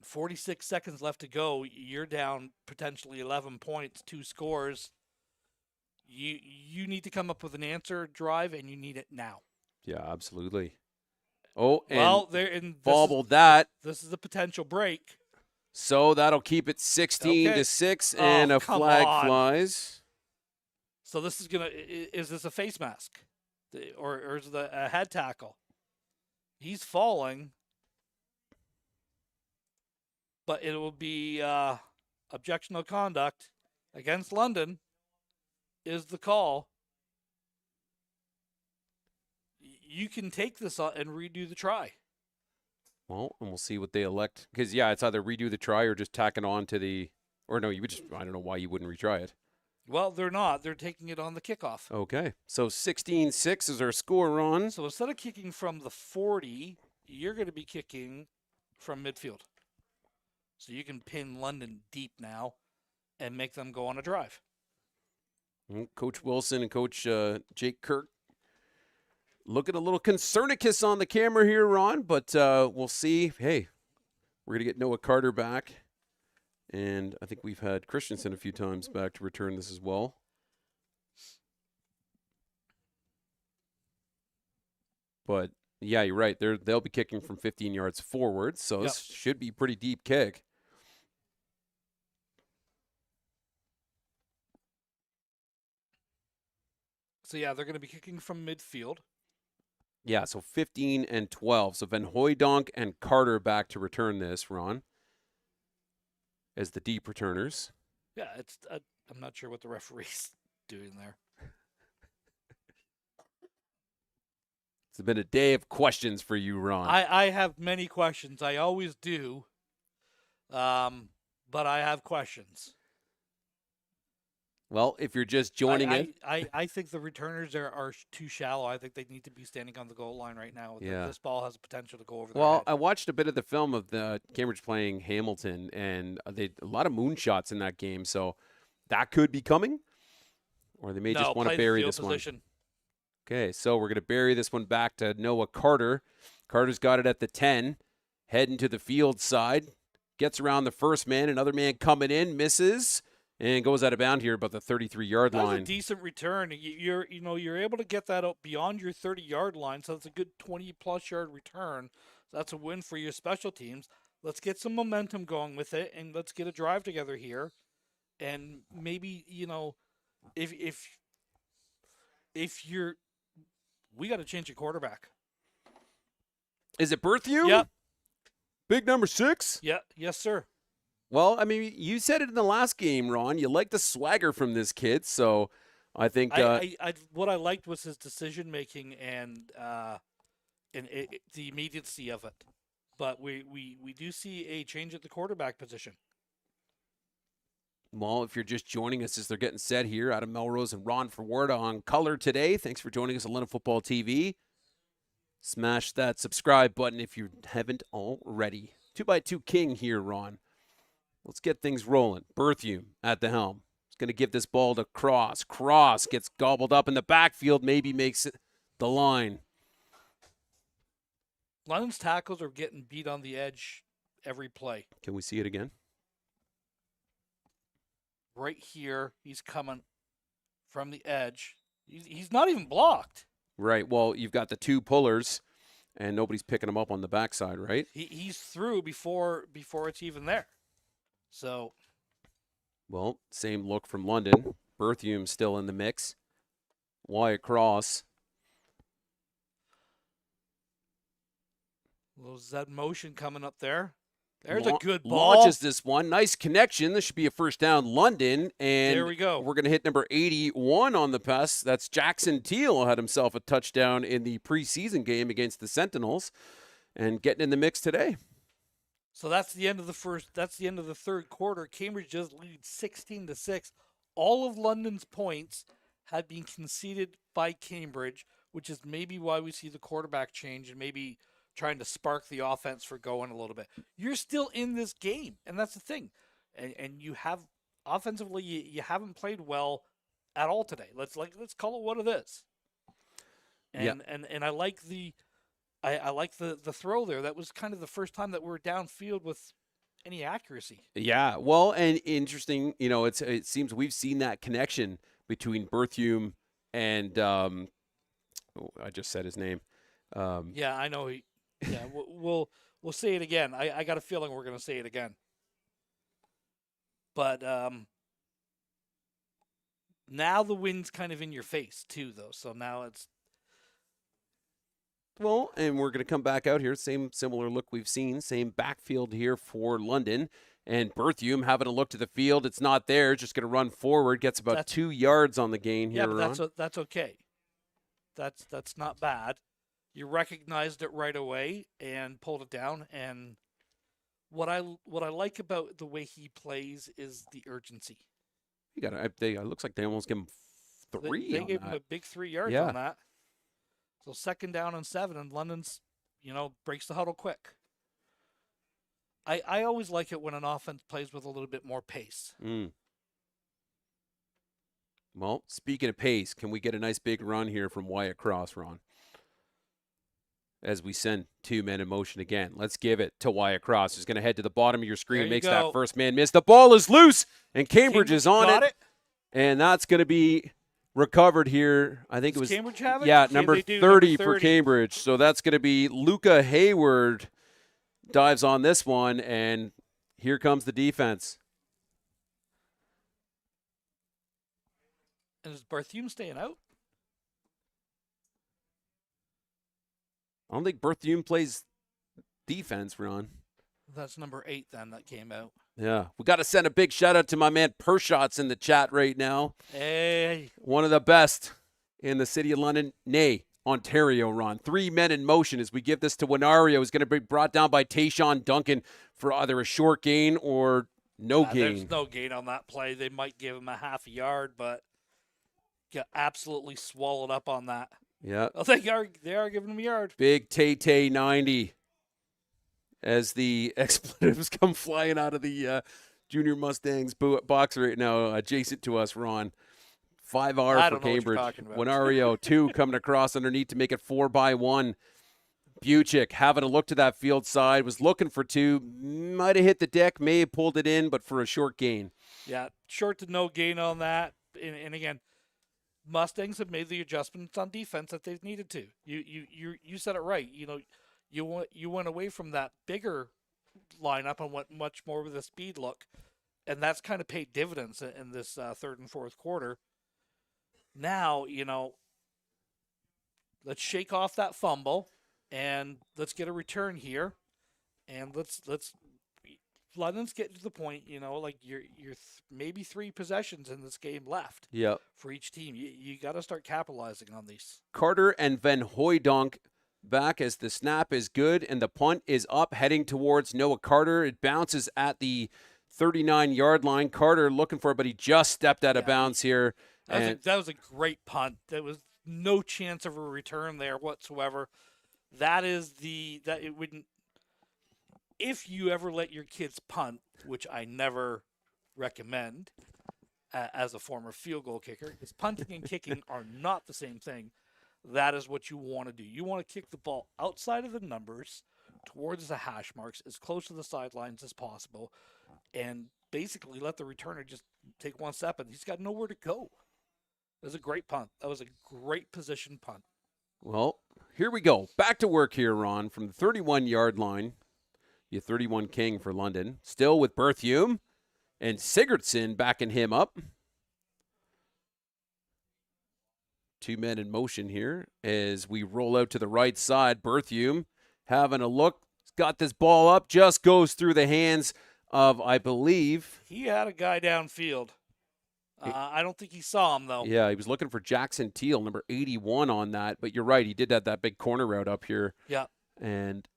46 seconds left to go. You're down potentially 11 points, 2 scores. You need to come up with an answer drive, and you need it now. Yeah, absolutely. Oh, and bobbled that. This is a potential break. So that'll keep it 16 to 6, and a flag flies. So this is is this a face mask, or is it a head tackle? He's falling, but it will be objectionable conduct against London. Is the call. You can take this and redo the try. Well, and we'll see what they elect. Because, yeah, it's either redo the try or just tack it on to the – or no, you would just – I don't know why you wouldn't retry it. Well, they're not. They're taking it on the kickoff. Okay. So 16-6 is our score, Ron. So instead of kicking from the 40, you're going to be kicking from midfield. So you can pin London deep now and make them go on a drive. Coach Wilson and Coach Jake Kirk looking a little concernicus on the camera here, Ron, but we'll see. Hey, we're going to get Noah Carter back, and I think we've had Christensen a few times back to return this as well. But, yeah, you're right. They'll be kicking from 15 yards forward, so this should be a pretty deep kick. So, yeah, they're going to be kicking from midfield. Yeah, so 15 and 12. So Van Hooijdonk and Carter back to return this, Ron, as the deep returners. Yeah, I'm not sure what the referee's doing there. It's been a day of questions for you, Ron. I have many questions. I always do. But I have questions. Well, if you're just joining it. I think the returners are too shallow. I think they need to be standing on the goal line right now. Yeah. This ball has the potential to go over their Well, head. I watched a bit of the film of the Cambridge playing Hamilton, and a lot of moonshots in that game, so that could be coming, or they may just want to bury this position. one. Okay, so we're going to bury this one back to Noah Carter. Carter's got it at the 10, heading to the field side, gets around the first man, another man coming in, misses, and goes out of bound here about the 33-yard line. That's a decent return. You're able to get that out beyond your 30-yard line, so that's a good 20-plus yard return. That's a win for your special teams. Let's get some momentum going with it, and let's get a drive together here. And maybe, if you're, we got to change your quarterback. Is it Berthew? Yep. Big number 6? Yeah. Yes, sir. Well, I mean, you said it in the last game, Ron. You like the swagger from this kid, so I think what I liked was his decision making and the immediacy of it. But we do see a change at the quarterback position. Well, if you're just joining us as they're getting set here, Adam Melrose and Ron Forwarda on Color today. Thanks for joining us on London Football TV. Smash that subscribe button if you haven't already. 2x2 King here, Ron. Let's get things rolling. Berthew at the helm. He's going to give this ball to Cross. Cross gets gobbled up in the backfield, maybe makes it the line. London's tackles are getting beat on the edge every play. Can we see it again? Right here, he's coming from the edge. He's not even blocked. Right. Well, you've got the 2 pullers, and nobody's picking him up on the backside, right? He's through before it's even there. So, well, same look from London. Berthew still in the mix. Wyatt Cross. Little Z motion coming up there. There's a good ball. Launches this one. Nice connection. This should be a first down, London. And there we go. We're going to hit number 81 on the pass. That's Jackson Teal, had himself a touchdown in the preseason game against the Sentinels and getting in the mix today. So that's the end of the third quarter. Cambridge just leads 16-6. All of London's points have been conceded by Cambridge, which is maybe why we see the quarterback change and maybe trying to spark the offense for going a little bit. You're still in this game, and that's the thing. And you have offensively, you haven't played well at all today. Let's call it what it is. And I like the throw there. That was kind of the first time that we're downfield with any accuracy. Yeah, well, and interesting, it seems we've seen that connection between Berthew and I just said his name. Yeah, I know. Yeah, we'll say it again. I got a feeling we're going to say it again. But now the wind's kind of in your face too, though. So now it's. Well, and we're going to come back out here. Same similar look we've seen. Same backfield here for London. And Berthew having a look to the field. It's not there. Just going to run forward. Gets about 2 yards on the gain here. Yeah, but that's okay. That's not bad. You recognized it right away and pulled it down. And what I like about the way he plays is the urgency. You got it looks like they almost give him 3. They gave him a big 3 yards on that. So 2nd down and 7, and London's, breaks the huddle quick. I always like it when an offense plays with a little bit more pace. Well, speaking of pace, can we get a nice big run here from Wyatt Cross, Ron? As we send 2 men in motion again. Let's give it to Wyatt Cross, who's going to head to the bottom of your screen, makes that first man miss. The ball is loose, and Cambridge is on it. And that's going to be recovered here. I think it was Cambridge have it? Yeah, number 30 for Cambridge. So that's going to be Luca Hayward dives on this one, and here comes the defense. And is Berthew staying out? I don't think Berthew plays defense, Ron. That's number 8 then that came out. Yeah. We got to send a big shout out to my man Pershot's in the chat right now. Hey. One of the best in the city of London, nay, Ontario, Ron. 3 men in motion as we give this to Winario, who's going to be brought down by Tayshawn Duncan for either a short gain or No gain. There's no gain on that play. They might give him a half a yard, but get absolutely swallowed up on that. Yeah. Oh, they are giving him a yard. Big Tay 90 as the expletives come flying out of the Junior Mustangs box right now, adjacent to us, Ron. 5R for Cambridge. Wenario 2 coming across underneath to make it 4-1. Buchik having a look to that field side, was looking for 2, might have hit the deck, may have pulled it in, but for a short gain. Yeah, short to no gain on that. And again, Mustangs have made the adjustments on defense that they've needed to. You said it right. You went away from that bigger lineup and went much more with a speed look, and that's kind of paid dividends in this third and fourth quarter. Now, let's shake off that fumble and let's get a return here, and let's London's getting to the point, like you're maybe 3 possessions in this game left. Yeah. For each team, you got to start capitalizing on these. Carter and Van Hooijdonk back as the snap is good and the punt is up, heading towards Noah Carter. It bounces at the 39-yard line. Carter looking for it, but he just stepped out of bounds here. That was a great punt. There was no chance of a return there whatsoever. If you ever let your kids punt, which I never recommend as a former field goal kicker, because punting and kicking are not the same thing. That is what you want to do. You want to kick the ball outside of the numbers towards the hash marks, as close to the sidelines as possible, and basically let the returner just take one step, and he's got nowhere to go. That was a great punt. That was a great position punt. Well, here we go. Back to work here, Ron, from the 31-yard line. You 31 King for London. Still with Berthiaume and Sigurdsson backing him up. 2 men in motion here as we roll out to the right side. Berthiaume having a look. He's got this ball up. Just goes through the hands of, I believe. He had a guy downfield. I don't think he saw him, though. Yeah, he was looking for Jackson Teal, number 81 on that. But you're right. He did have that big corner route up here. Yeah. And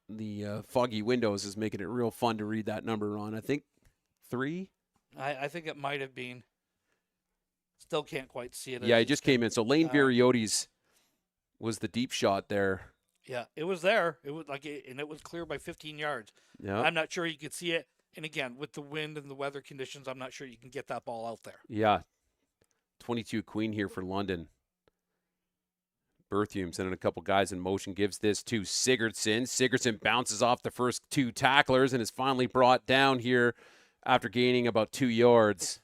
the foggy windows is making it real fun to read that number on. I think 3? I think it might have been. Still can't quite see it. Yeah, he just came in. So Lane Viriotes was the deep shot there. Yeah, it was there. It was and it was clear by 15 yards. Yeah. I'm not sure you could see it. And again, with the wind and the weather conditions, I'm not sure you can get that ball out there. Yeah. 22 Queen here for London. Berthiaume sending a couple guys in motion, gives this to Sigurdsson. Sigurdsson bounces off the first 2 tacklers and is finally brought down here after gaining about 2 yards.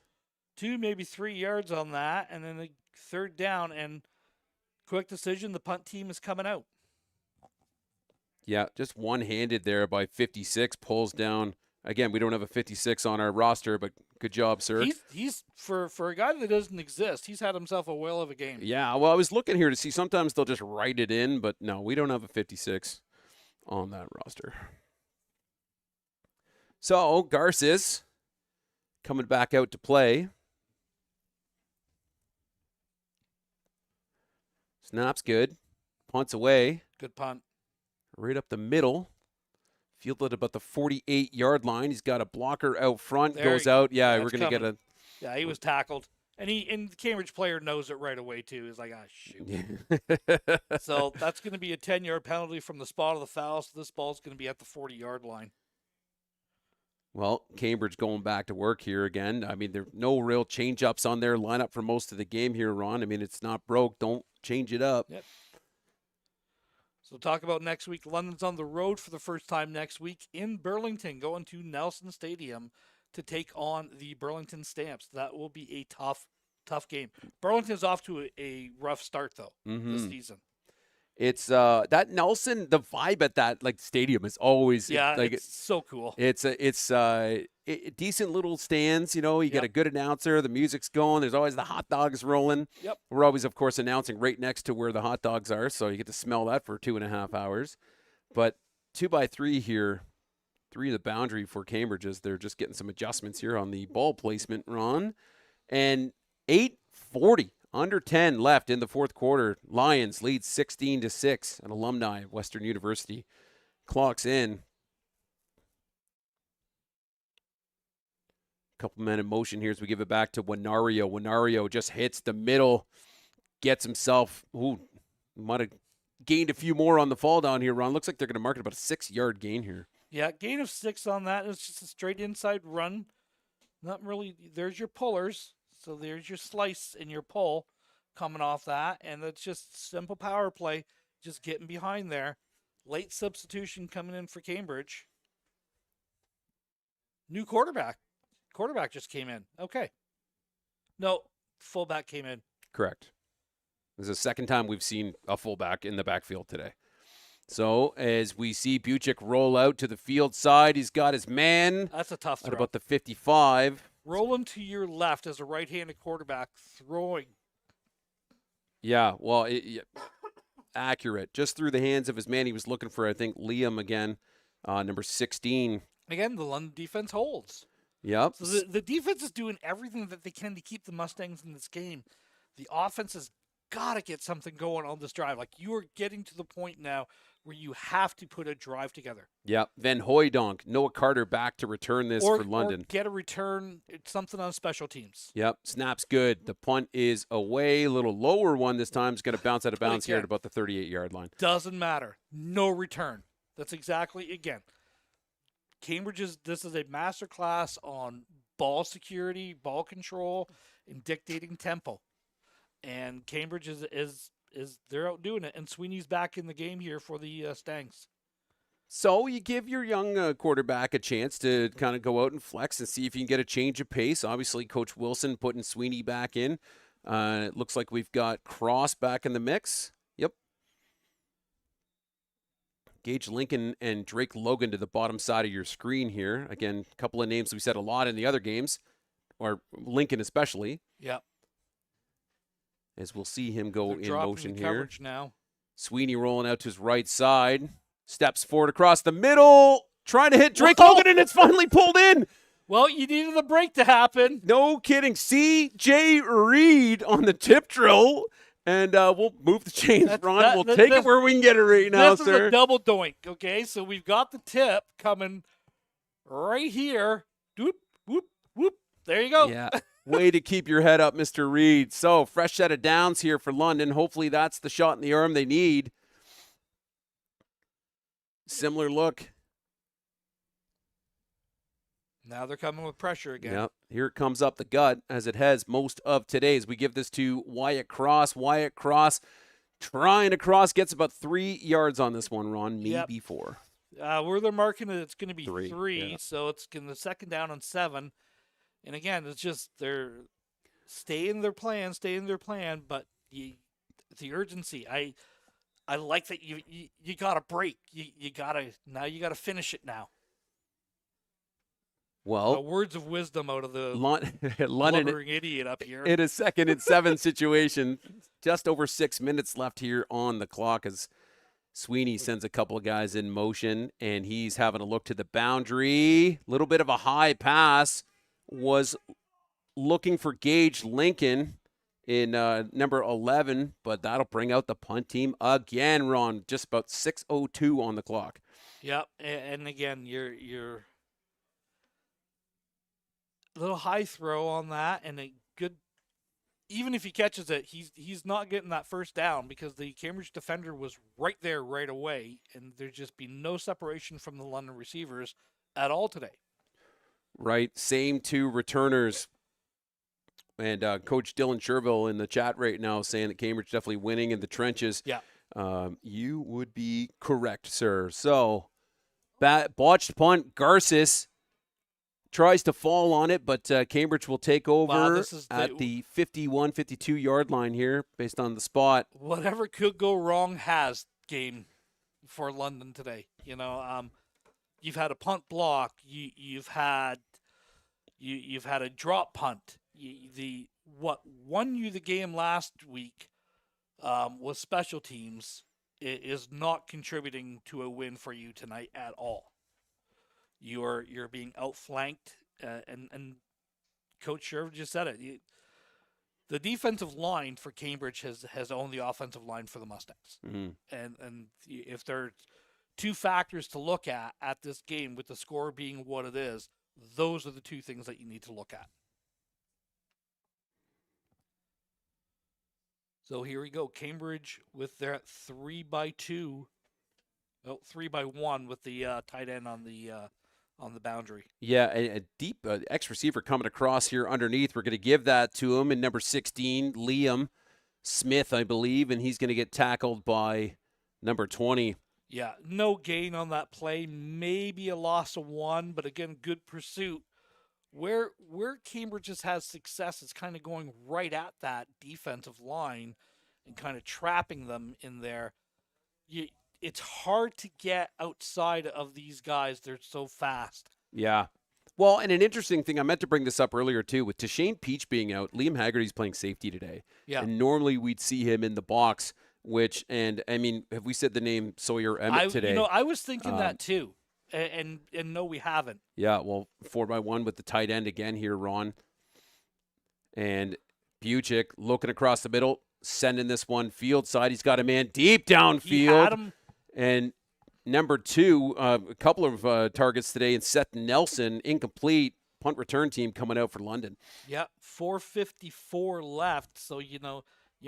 2, maybe 3 yards on that, and then a third down, and quick decision, the punt team is coming out. Yeah, just one-handed there by 56, pulls down. Again, we don't have a 56 on our roster, but good job, sir. He's for a guy that doesn't exist, he's had himself a whale of a game. Yeah, well, I was looking here to see. Sometimes they'll just write it in, but no, we don't have a 56 on that roster. So, Garces coming back out to play. Snap's good. Punts away. Good punt. Right up the middle. Fielded about the 48-yard line. He's got a blocker out front. Goes out. Yeah, we're going to get a... Yeah, he was tackled. And the Cambridge player knows it right away, too. He's like, shoot. So that's going to be a 10-yard penalty from the spot of the foul. So this ball's going to be at the 40-yard line. Well, Cambridge going back to work here again. I mean, there's no real change-ups on their lineup for most of the game here, Ron. I mean, it's not broke. Don't change it up. Yep. So talk about next week. London's on the road for the first time next week in Burlington, going to Nelson Stadium to take on the Burlington Stamps. That will be a tough game. Burlington's off to a rough start, though, this season. It's that Nelson, the vibe at that stadium is always it's so cool. It's decent little stands, you get a good announcer, the music's going, there's always the hot dogs rolling. Yep. We're always, of course, announcing right next to where the hot dogs are, so you get to smell that for 2.5 hours. But 2x3 here, 3 of the boundary for Cambridge as they're just getting some adjustments here on the ball placement, Ron. And 8:40. Under 10 left in the fourth quarter. Lions lead 16-6. An alumni of Western University clocks in. Couple men in motion here as we give it back to Winario. Winario just hits the middle, gets himself, might have gained a few more on the fall down here, Ron. Looks like they're going to mark it about a 6-yard gain here. Yeah, gain of 6 on that. It's just a straight inside run. Not really. There's your pullers. So there's your slice and your pull coming off that. And it's just simple power play, just getting behind there. Late substitution coming in for Cambridge. New quarterback. Quarterback just came in. Okay. No, fullback came in. Correct. This is the second time we've seen a fullback in the backfield today. So as we see Buchik roll out to the field side, he's got his man. That's a tough throw. At about the 55. Rolling to your left as a right-handed quarterback, throwing. Yeah, well, accurate. Just through the hands of his man. He was looking for, I think, Liam again, number 16. Again, the London defense holds. Yep. So the defense is doing everything that they can to keep the Mustangs in this game. The offense has got to get something going on this drive. Like, you are getting to the point now where you have to put a drive together. Yep. Van Hooijdonk, Noah Carter back to return this for London. Or get a return, something on special teams. Yep. Snap's good. The punt is away. A little lower one this time. It's going to bounce out of bounds here at about the 38-yard line. Doesn't matter. No return. That's exactly, again, this is a master class on ball security, ball control, and dictating tempo. And Cambridge is they're out doing it. And Sweeney's back in the game here for the Stangs. So you give your young quarterback a chance to kind of go out and flex and see if you can get a change of pace. Obviously, Coach Wilson putting Sweeney back in. It looks like we've got Cross back in the mix. Yep. Gage Lincoln and Drake Logan to the bottom side of your screen here. Again, a couple of names we said a lot in the other games, or Lincoln especially. Yep. As we'll see him go in motion here. Now. Sweeney rolling out to his right side. Steps forward across the middle. Trying to hit Drake Logan, and it's finally pulled in. Well, you needed the break to happen. No kidding. C.J. Reed on the tip drill. And we'll move the chains, Ron. We'll take it where we can get it right now, sir. This is a double doink, okay? So we've got the tip coming right here. Whoop, whoop, whoop. There you go. Yeah. Way to keep your head up, Mr. Reed. So, fresh set of downs here for London. Hopefully that's the shot in the arm they need. Similar look. Now they're coming with pressure again. Yep. Here it comes up the gut, as it has most of today's. We give this to Wyatt Cross. Wyatt Cross trying to cross, gets about 3 yards on this one, Ron, maybe 4. Where they're marking it, it's going to be 3. Yeah. So it's going to second down on 7. And again, it's just they're stay in their plan, but the urgency. I like that you got to break. You got to finish it now. Well, words of wisdom out of the London idiot up here. In a 2nd and 7 situation, just over 6 minutes left here on the clock as Sweeney sends a couple of guys in motion, and he's having a look to the boundary. Little bit of a high pass. Was looking for Gage Lincoln in number 11, but that'll bring out the punt team again, Ron. Just about 6:02 on the clock. Yep, and again, you're a little high throw on that, and a good. Even if he catches it, he's not getting that first down because the Cambridge defender was right there right away, and there's just been no separation from the London receivers at all today. Right, same 2 returners. And Coach Dylan Sherville in the chat right now saying that Cambridge definitely winning in the trenches. Yeah. You would be correct, sir. So, botched punt. Garces tries to fall on it, but Cambridge will take over at the 51, 52-yard line here based on the spot. Whatever could go wrong has game for London today. You've had a punt block. You've had a drop punt. What won you the game last week was special teams is not contributing to a win for you tonight at all. You're being outflanked, and Coach Sherv just said it. The defensive line for Cambridge has owned the offensive line for the Mustangs, and if there's 2 factors to look at this game with the score being what it is, Those are the two things that you need to look at. So here we go. Cambridge with their 3x2. Oh, 3x1 with the tight end on the boundary. Yeah, a deep X receiver coming across here underneath. We're going to give that to him in number 16, Liam Smith, I believe, and he's going to get tackled by number 20. Yeah, no gain on that play. Maybe a loss of 1, but again, good pursuit. Where Cambridge just has success is kind of going right at that defensive line and kind of trapping them in there. It's hard to get outside of these guys. They're so fast. Yeah. Well, and an interesting thing, I meant to bring this up earlier too, with Tashane Peach being out, Liam Haggerty's playing safety today. Yeah. And normally we'd see him in the box, which, and I mean, have we said the name Sawyer Emmett today? I was thinking that too. And no, we haven't. Yeah, well, 4x1 with the tight end again here, Ron. And Buchik looking across the middle, sending this one field side. He's got a man deep downfield. He had him. And number 2, a couple of targets today, and Seth Nelson, incomplete. Punt return team coming out for London. Yeah, 4:54 left. So, you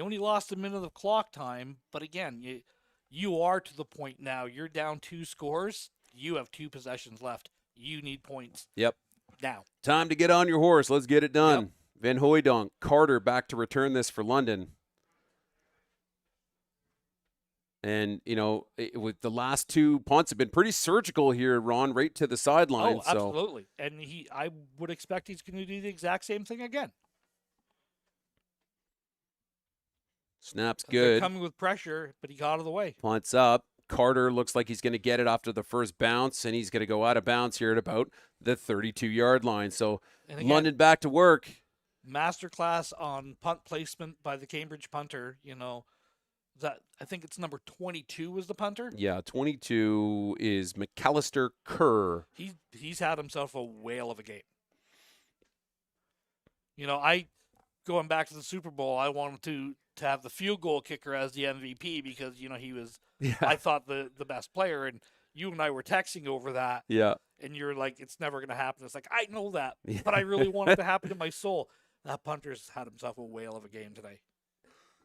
only lost a minute of clock time. But again, you are to the point now. You're down 2 scores. You have 2 possessions left. You need points. Yep. Now. Time to get on your horse. Let's get it done. Yep. Van Hooijdonk, Carter back to return this for London. And, with the last 2 punts have been pretty surgical here, Ron, right to the sideline. Oh, absolutely. So. And I would expect he's going to do the exact same thing again. Snaps They're good. coming with pressure, but he got out of the way. Punts up. Carter looks like he's going to get it after the first bounce, and he's going to go out of bounds here at about the 32-yard line. So again, London back to work. Masterclass on punt placement by the Cambridge punter, That I think it's number 22 was the punter. Yeah, 22 is McAllister Kerr. He's had himself a whale of a game. I going back to the Super Bowl, I wanted to have the field goal kicker as the MVP because he was I thought the best player, and you and I were texting over that. Yeah. And you're like, it's never going to happen. It's like, I know that, but I really want it to happen in my soul. That punter's had himself a whale of a game today.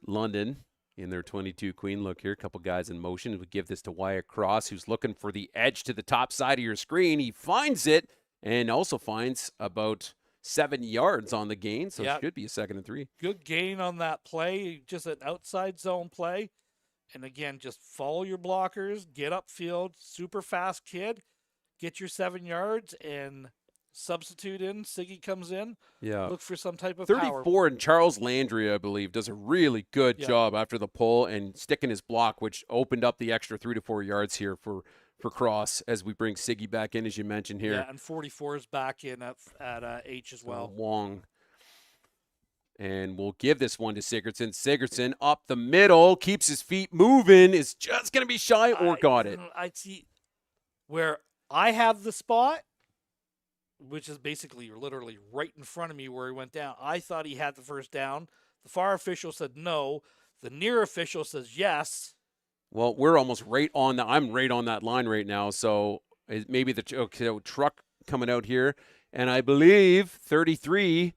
London. In their 22 queen look here, a couple guys in motion. We give this to Wyatt Cross, who's looking for the edge to the top side of your screen. He finds it and also finds about 7 yards on the gain, so it should be a 2nd and 3. Good gain on that play, just an outside zone play. And again, just follow your blockers, get upfield, super fast kid, get your 7 yards, and substitute in. Siggy comes in. Yeah. Look for some type of 34 power. And Charles Landry, I believe, does a really good job after the pull and sticking his block, which opened up the extra 3 to 4 yards here for Cross as we bring Siggy back in, as you mentioned here. Yeah, and 44 is back in at H as well. Wong. And we'll give this one to Sigurdsson. Sigurdsson up the middle, keeps his feet moving, is just going to be shy or got it. I see where I have the spot, which is basically literally right in front of me where he went down. I thought he had the first down. The far official said no. The near official says yes. Well, we're almost right on that. I'm right on that line right now. So maybe the truck coming out here. And I believe 33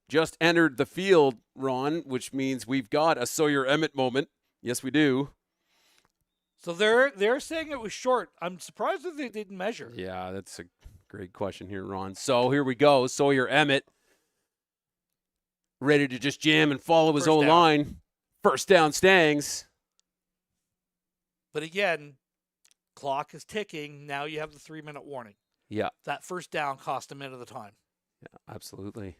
just entered the field, Ron, which means we've got a Sawyer Emmett moment. Yes, we do. So they're saying it was short. I'm surprised that they didn't measure. Yeah, that's a great question here, Ron. So here we go. Sawyer Emmett ready to just jam and follow his own line. First down, Stangs. But again, clock is ticking. Now you have the 3-minute warning. Yeah. That first down cost a minute of the time. Yeah, absolutely.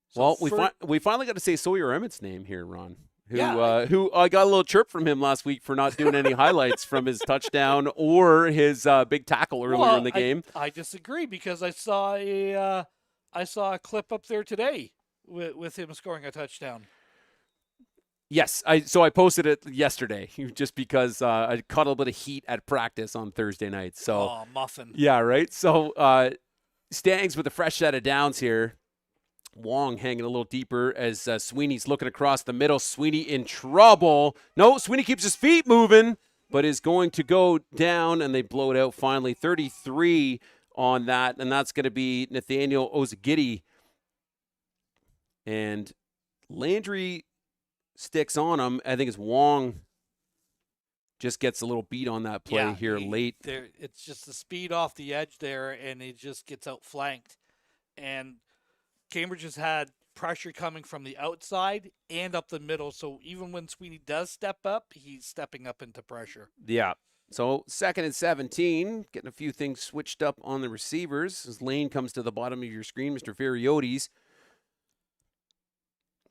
So well, we finally got to say Sawyer Emmett's name here, Ron. Who I got a little chirp from him last week for not doing any highlights from his touchdown or his big tackle earlier in the game. I disagree because I saw a clip up there today with him scoring a touchdown. Yes, so I posted it yesterday just because I caught a little bit of heat at practice on Thursday night. So muffin. Yeah, right. So Stangs with a fresh set of downs here. Wong hanging a little deeper as Sweeney's looking across the middle. Sweeney in trouble. No, Sweeney keeps his feet moving. but is going to go down, and they blow it out finally. 33 on that, and that's going to be Nathaniel Ozagidi. And Landry sticks on him. I think it's Wong just gets a little beat on that play here late. It's just the speed off the edge there, and he just gets outflanked. And Cambridge has had pressure coming from the outside and up the middle, so even when Sweeney does step up, he's stepping up into pressure. Yeah. So 2nd and 17, getting a few things switched up on the receivers. As Lane comes to the bottom of your screen, Mr. Variotes.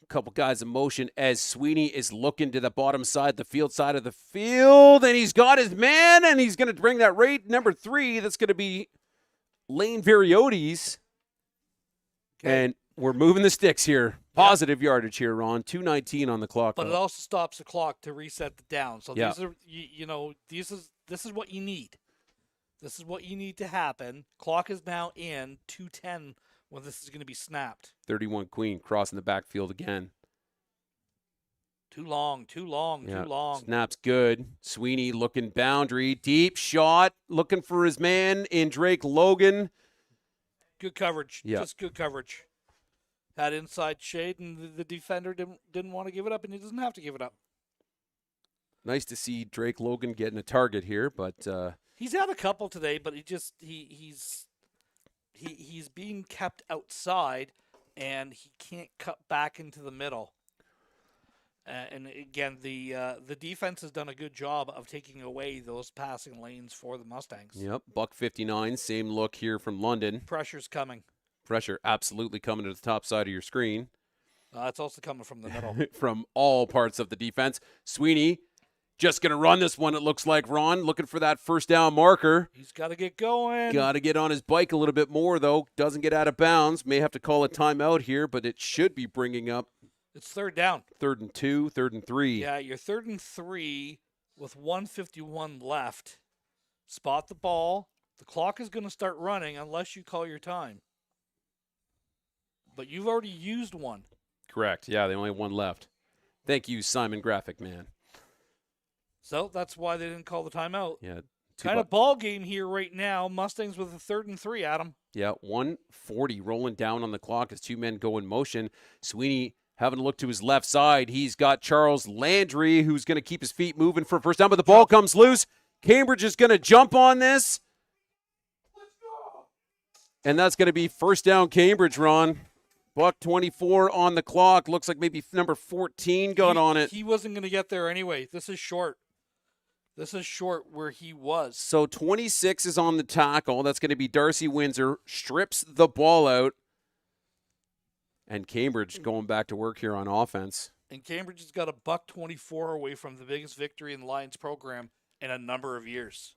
Couple guys in motion as Sweeney is looking to the bottom side, the field side of the field, and he's got his man, and he's going to bring that right number 3. That's going to be Lane Variotes. Okay. And we're moving the sticks here. Positive yardage here, Ron. 2:19 on the clock. But it also stops the clock to reset the down. So yeah. These are, this is what you need. This is what you need to happen. Clock is now in 2:10. When this is going to be snapped. 31 Queen crossing the backfield again. Too long. Snap's good. Sweeney looking boundary. Deep shot. Looking for his man in Drake Logan. Good coverage. Yeah. Just good coverage. Had inside shade, and the defender didn't want to give it up, and he doesn't have to give it up. Nice to see Drake Logan getting a target here, but... he's had a couple today, but he's being kept outside, and he can't cut back into the middle. And again, the defense has done a good job of taking away those passing lanes for the Mustangs. Yep, $1.59, same look here from London. Pressure's coming. Pressure absolutely coming to the top side of your screen. It's also coming from the middle. From all parts of the defense. Sweeney just going to run this one, it looks like, Ron. Looking for that first down marker. He's got to get going. Got to get on his bike a little bit more, though. Doesn't get out of bounds. May have to call a timeout here, but it should be bringing up. It's 3rd down. 3rd and 2, 3rd and 3. Yeah, you're 3rd and 3 with 1:51 left. Spot the ball. The clock is going to start running unless you call your time. But you've already used one. Correct. Yeah, they only have one left. Thank you, Simon Graphic Man. So that's why they didn't call the timeout. Yeah. Kind of ball game here right now. Mustangs with a 3rd and 3, Adam. Yeah, 1:40 rolling down on the clock as 2 men go in motion. Sweeney having a look to his left side. He's got Charles Landry, who's going to keep his feet moving for first down, but the ball comes loose. Cambridge is going to jump on this. And that's going to be first down Cambridge, Ron. $1:24 on the clock. Looks like maybe number 14 got on it. He wasn't going to get there anyway. This is short. This is short where he was. So 26 is on the tackle. That's going to be Darcy Windsor. Strips the ball out. And Cambridge going back to work here on offense. And Cambridge has got a $1.24 away from the biggest victory in the Lions program in a number of years.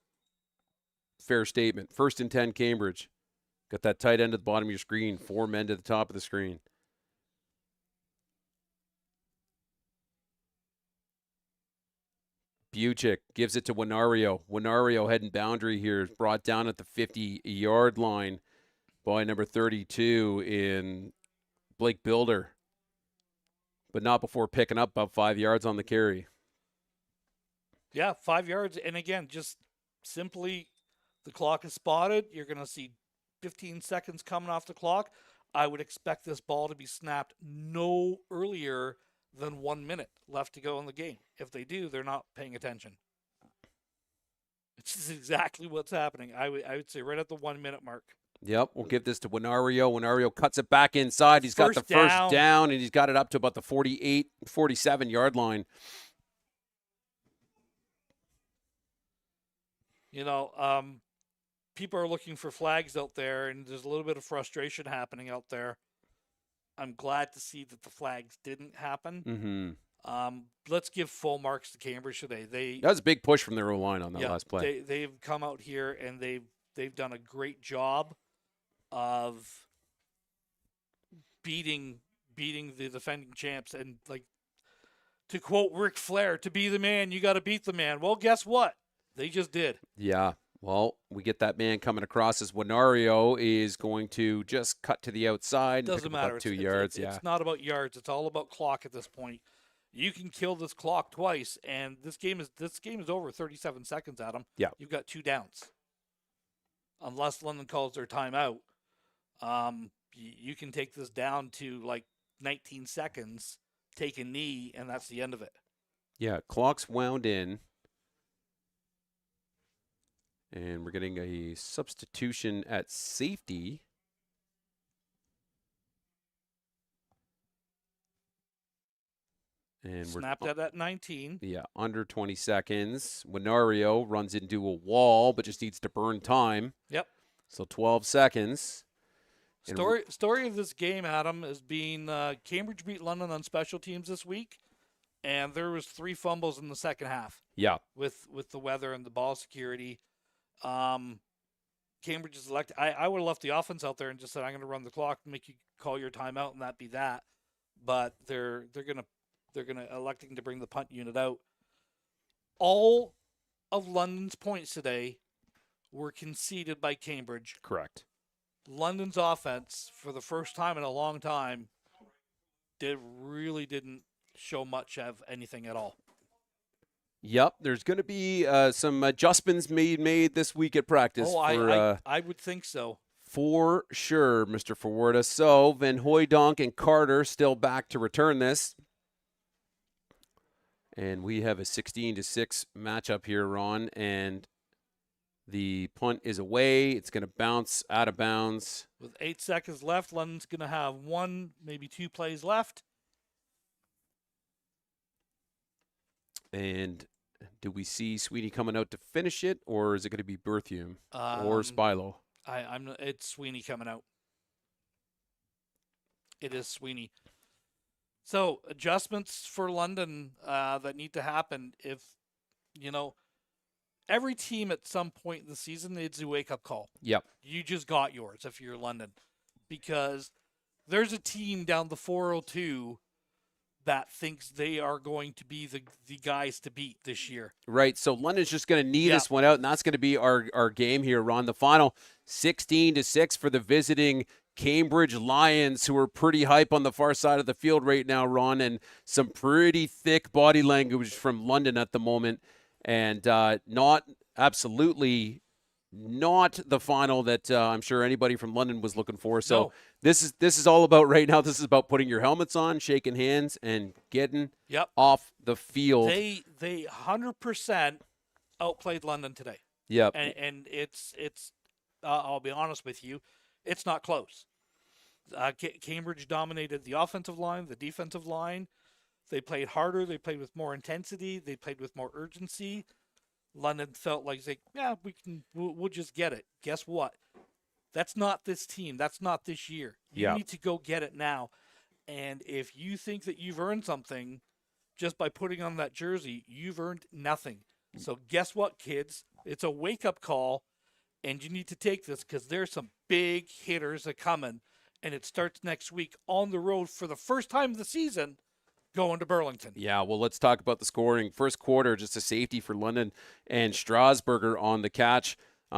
Fair statement. 1st and 10 Cambridge. Got that tight end at the bottom of your screen. 4 men to the top of the screen. Buchik gives it to Winario. Winario heading boundary here. Brought down at the 50-yard line by number 32 in Blake Builder. But not before picking up about 5 yards on the carry. Yeah, 5 yards. And again, just simply the clock is spotted. You're going to see 15 seconds coming off the clock. I would expect this ball to be snapped no earlier than 1 minute left to go in the game. If they do, they're not paying attention. It's just exactly what's happening. I would say right at the 1 minute mark. Yep, we'll give this to Winario. Winario cuts it back inside. He's got the first down, and he's got it up to about the 48, 47-yard line. You know, people are looking for flags out there, and there's a little bit of frustration happening out there. I'm glad to see that the flags didn't happen. Mm-hmm. Let's give full marks to Cambridge today. That was a big push from their O-line on that last play. They've come out here, and they've done a great job of beating the defending champs. And, like, to quote Ric Flair, to be the man, you got to beat the man. Well, guess what? They just did. Yeah. Well, we get that man coming across as Winario is going to just cut to the outside. Doesn't matter. 2 yards. It's not about yards. It's all about clock at this point. you can kill this clock twice, and this game is over 37 seconds, Adam. Yeah. You've got 2 downs. Unless London calls their timeout, you can take this down to like 19 seconds, take a knee, and that's the end of it. Yeah, clock's wound in. And we're getting a substitution at safety. And Snapped out at 19. Yeah, under 20 seconds. Winario runs into a wall, but just needs to burn time. Yep. So 12 seconds. Story of this game, Adam, is being Cambridge beat London on special teams this week, and there was 3 fumbles in the second half. Yeah. With the weather and the ball security. Cambridge is elected. I would have left the offense out there and just said, I'm going to run the clock and make you call your timeout, and that be that. But they're gonna electing to bring the punt unit out. All of London's points today were conceded by Cambridge. Correct. London's offense, for the first time in a long time, really didn't show much of anything at all. Yep, there's going to be some adjustments made this week at practice. I would think so. For sure, Mr. Forwarda. So Van Hooijdonk and Carter still back to return this. And we have a 16-6 matchup here, Ron. And the punt is away. It's going to bounce out of bounds. With 8 seconds left, London's going to have 1, maybe 2 plays left. And do we see Sweeney coming out to finish it, or is it going to be Berthium or Spilo? It's Sweeney coming out. It is Sweeney. So adjustments for London that need to happen. If every team at some point in the season needs a wake-up call. Yep. You just got yours if you're London, because there's a team down the 402 that thinks they are going to be the guys to beat this year. Right. So London's just going to need this one out, and that's going to be our game here, Ron. The final 16-6 for the visiting Cambridge Lions, who are pretty hype on the far side of the field right now, Ron, and some pretty thick body language from London at the moment, and absolutely not the final that I'm sure anybody from London was looking for. So No. This is all about right now. This is about putting your helmets on, shaking hands, and getting off the field. They 100% outplayed London today. Yep. And it's I'll be honest with you, it's not close. Cambridge dominated the offensive line, the defensive line. They played harder. They played with more intensity. They played with more urgency. London felt like, we'll just get it. Guess what? That's not this team. That's not this year. You need to go get it now. And if you think that you've earned something just by putting on that jersey, you've earned nothing. So guess what, kids? It's a wake-up call, and you need to take this because there's some big hitters are coming, and it starts next week on the road for the first time of the season going to Burlington. Yeah, well, let's talk about the scoring. First quarter, just a safety for London, and Strasburger on the catch,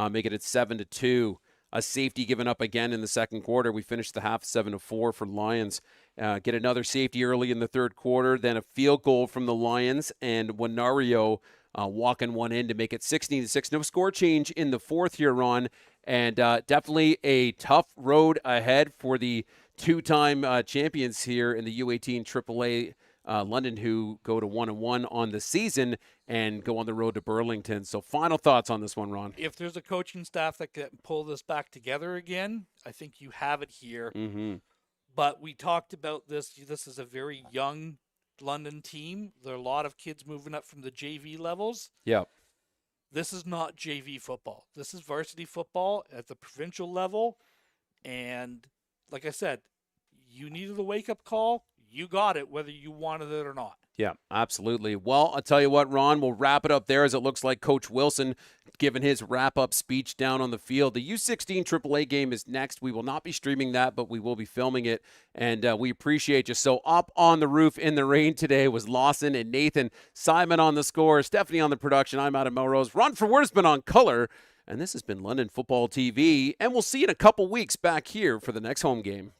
making it 7-2. A safety given up again in the second quarter. We finished the half 7-4 for Lions. Get another safety early in the third quarter, then a field goal from the Lions, and Winario walking one in to make it 16-6. No score change in the fourth here, Ron, and definitely a tough road ahead for the two-time champions here in the U18AAA London, who go to 1-1 on the season and go on the road to Burlington. So final thoughts on this one, Ron. If there's a coaching staff that can pull this back together again, I think you have it here. Mm-hmm. But we talked about this. This is a very young London team. There are a lot of kids moving up from the JV levels. Yeah. This is not JV football. This is varsity football at the provincial level. And like I said, you needed a wake-up call. You got it, whether you wanted it or not. Yeah, absolutely. Well, I'll tell you what, Ron, we'll wrap it up there as it looks like Coach Wilson giving his wrap-up speech down on the field. The U16 AAA game is next. We will not be streaming that, but we will be filming it, and we appreciate you. So up on the roof in the rain today was Lawson and Nathan. Simon on the score, Stephanie on the production. I'm Adam Melrose. Ron Forwarda's been on color, and this has been London Football TV, and we'll see you in a couple weeks back here for the next home game.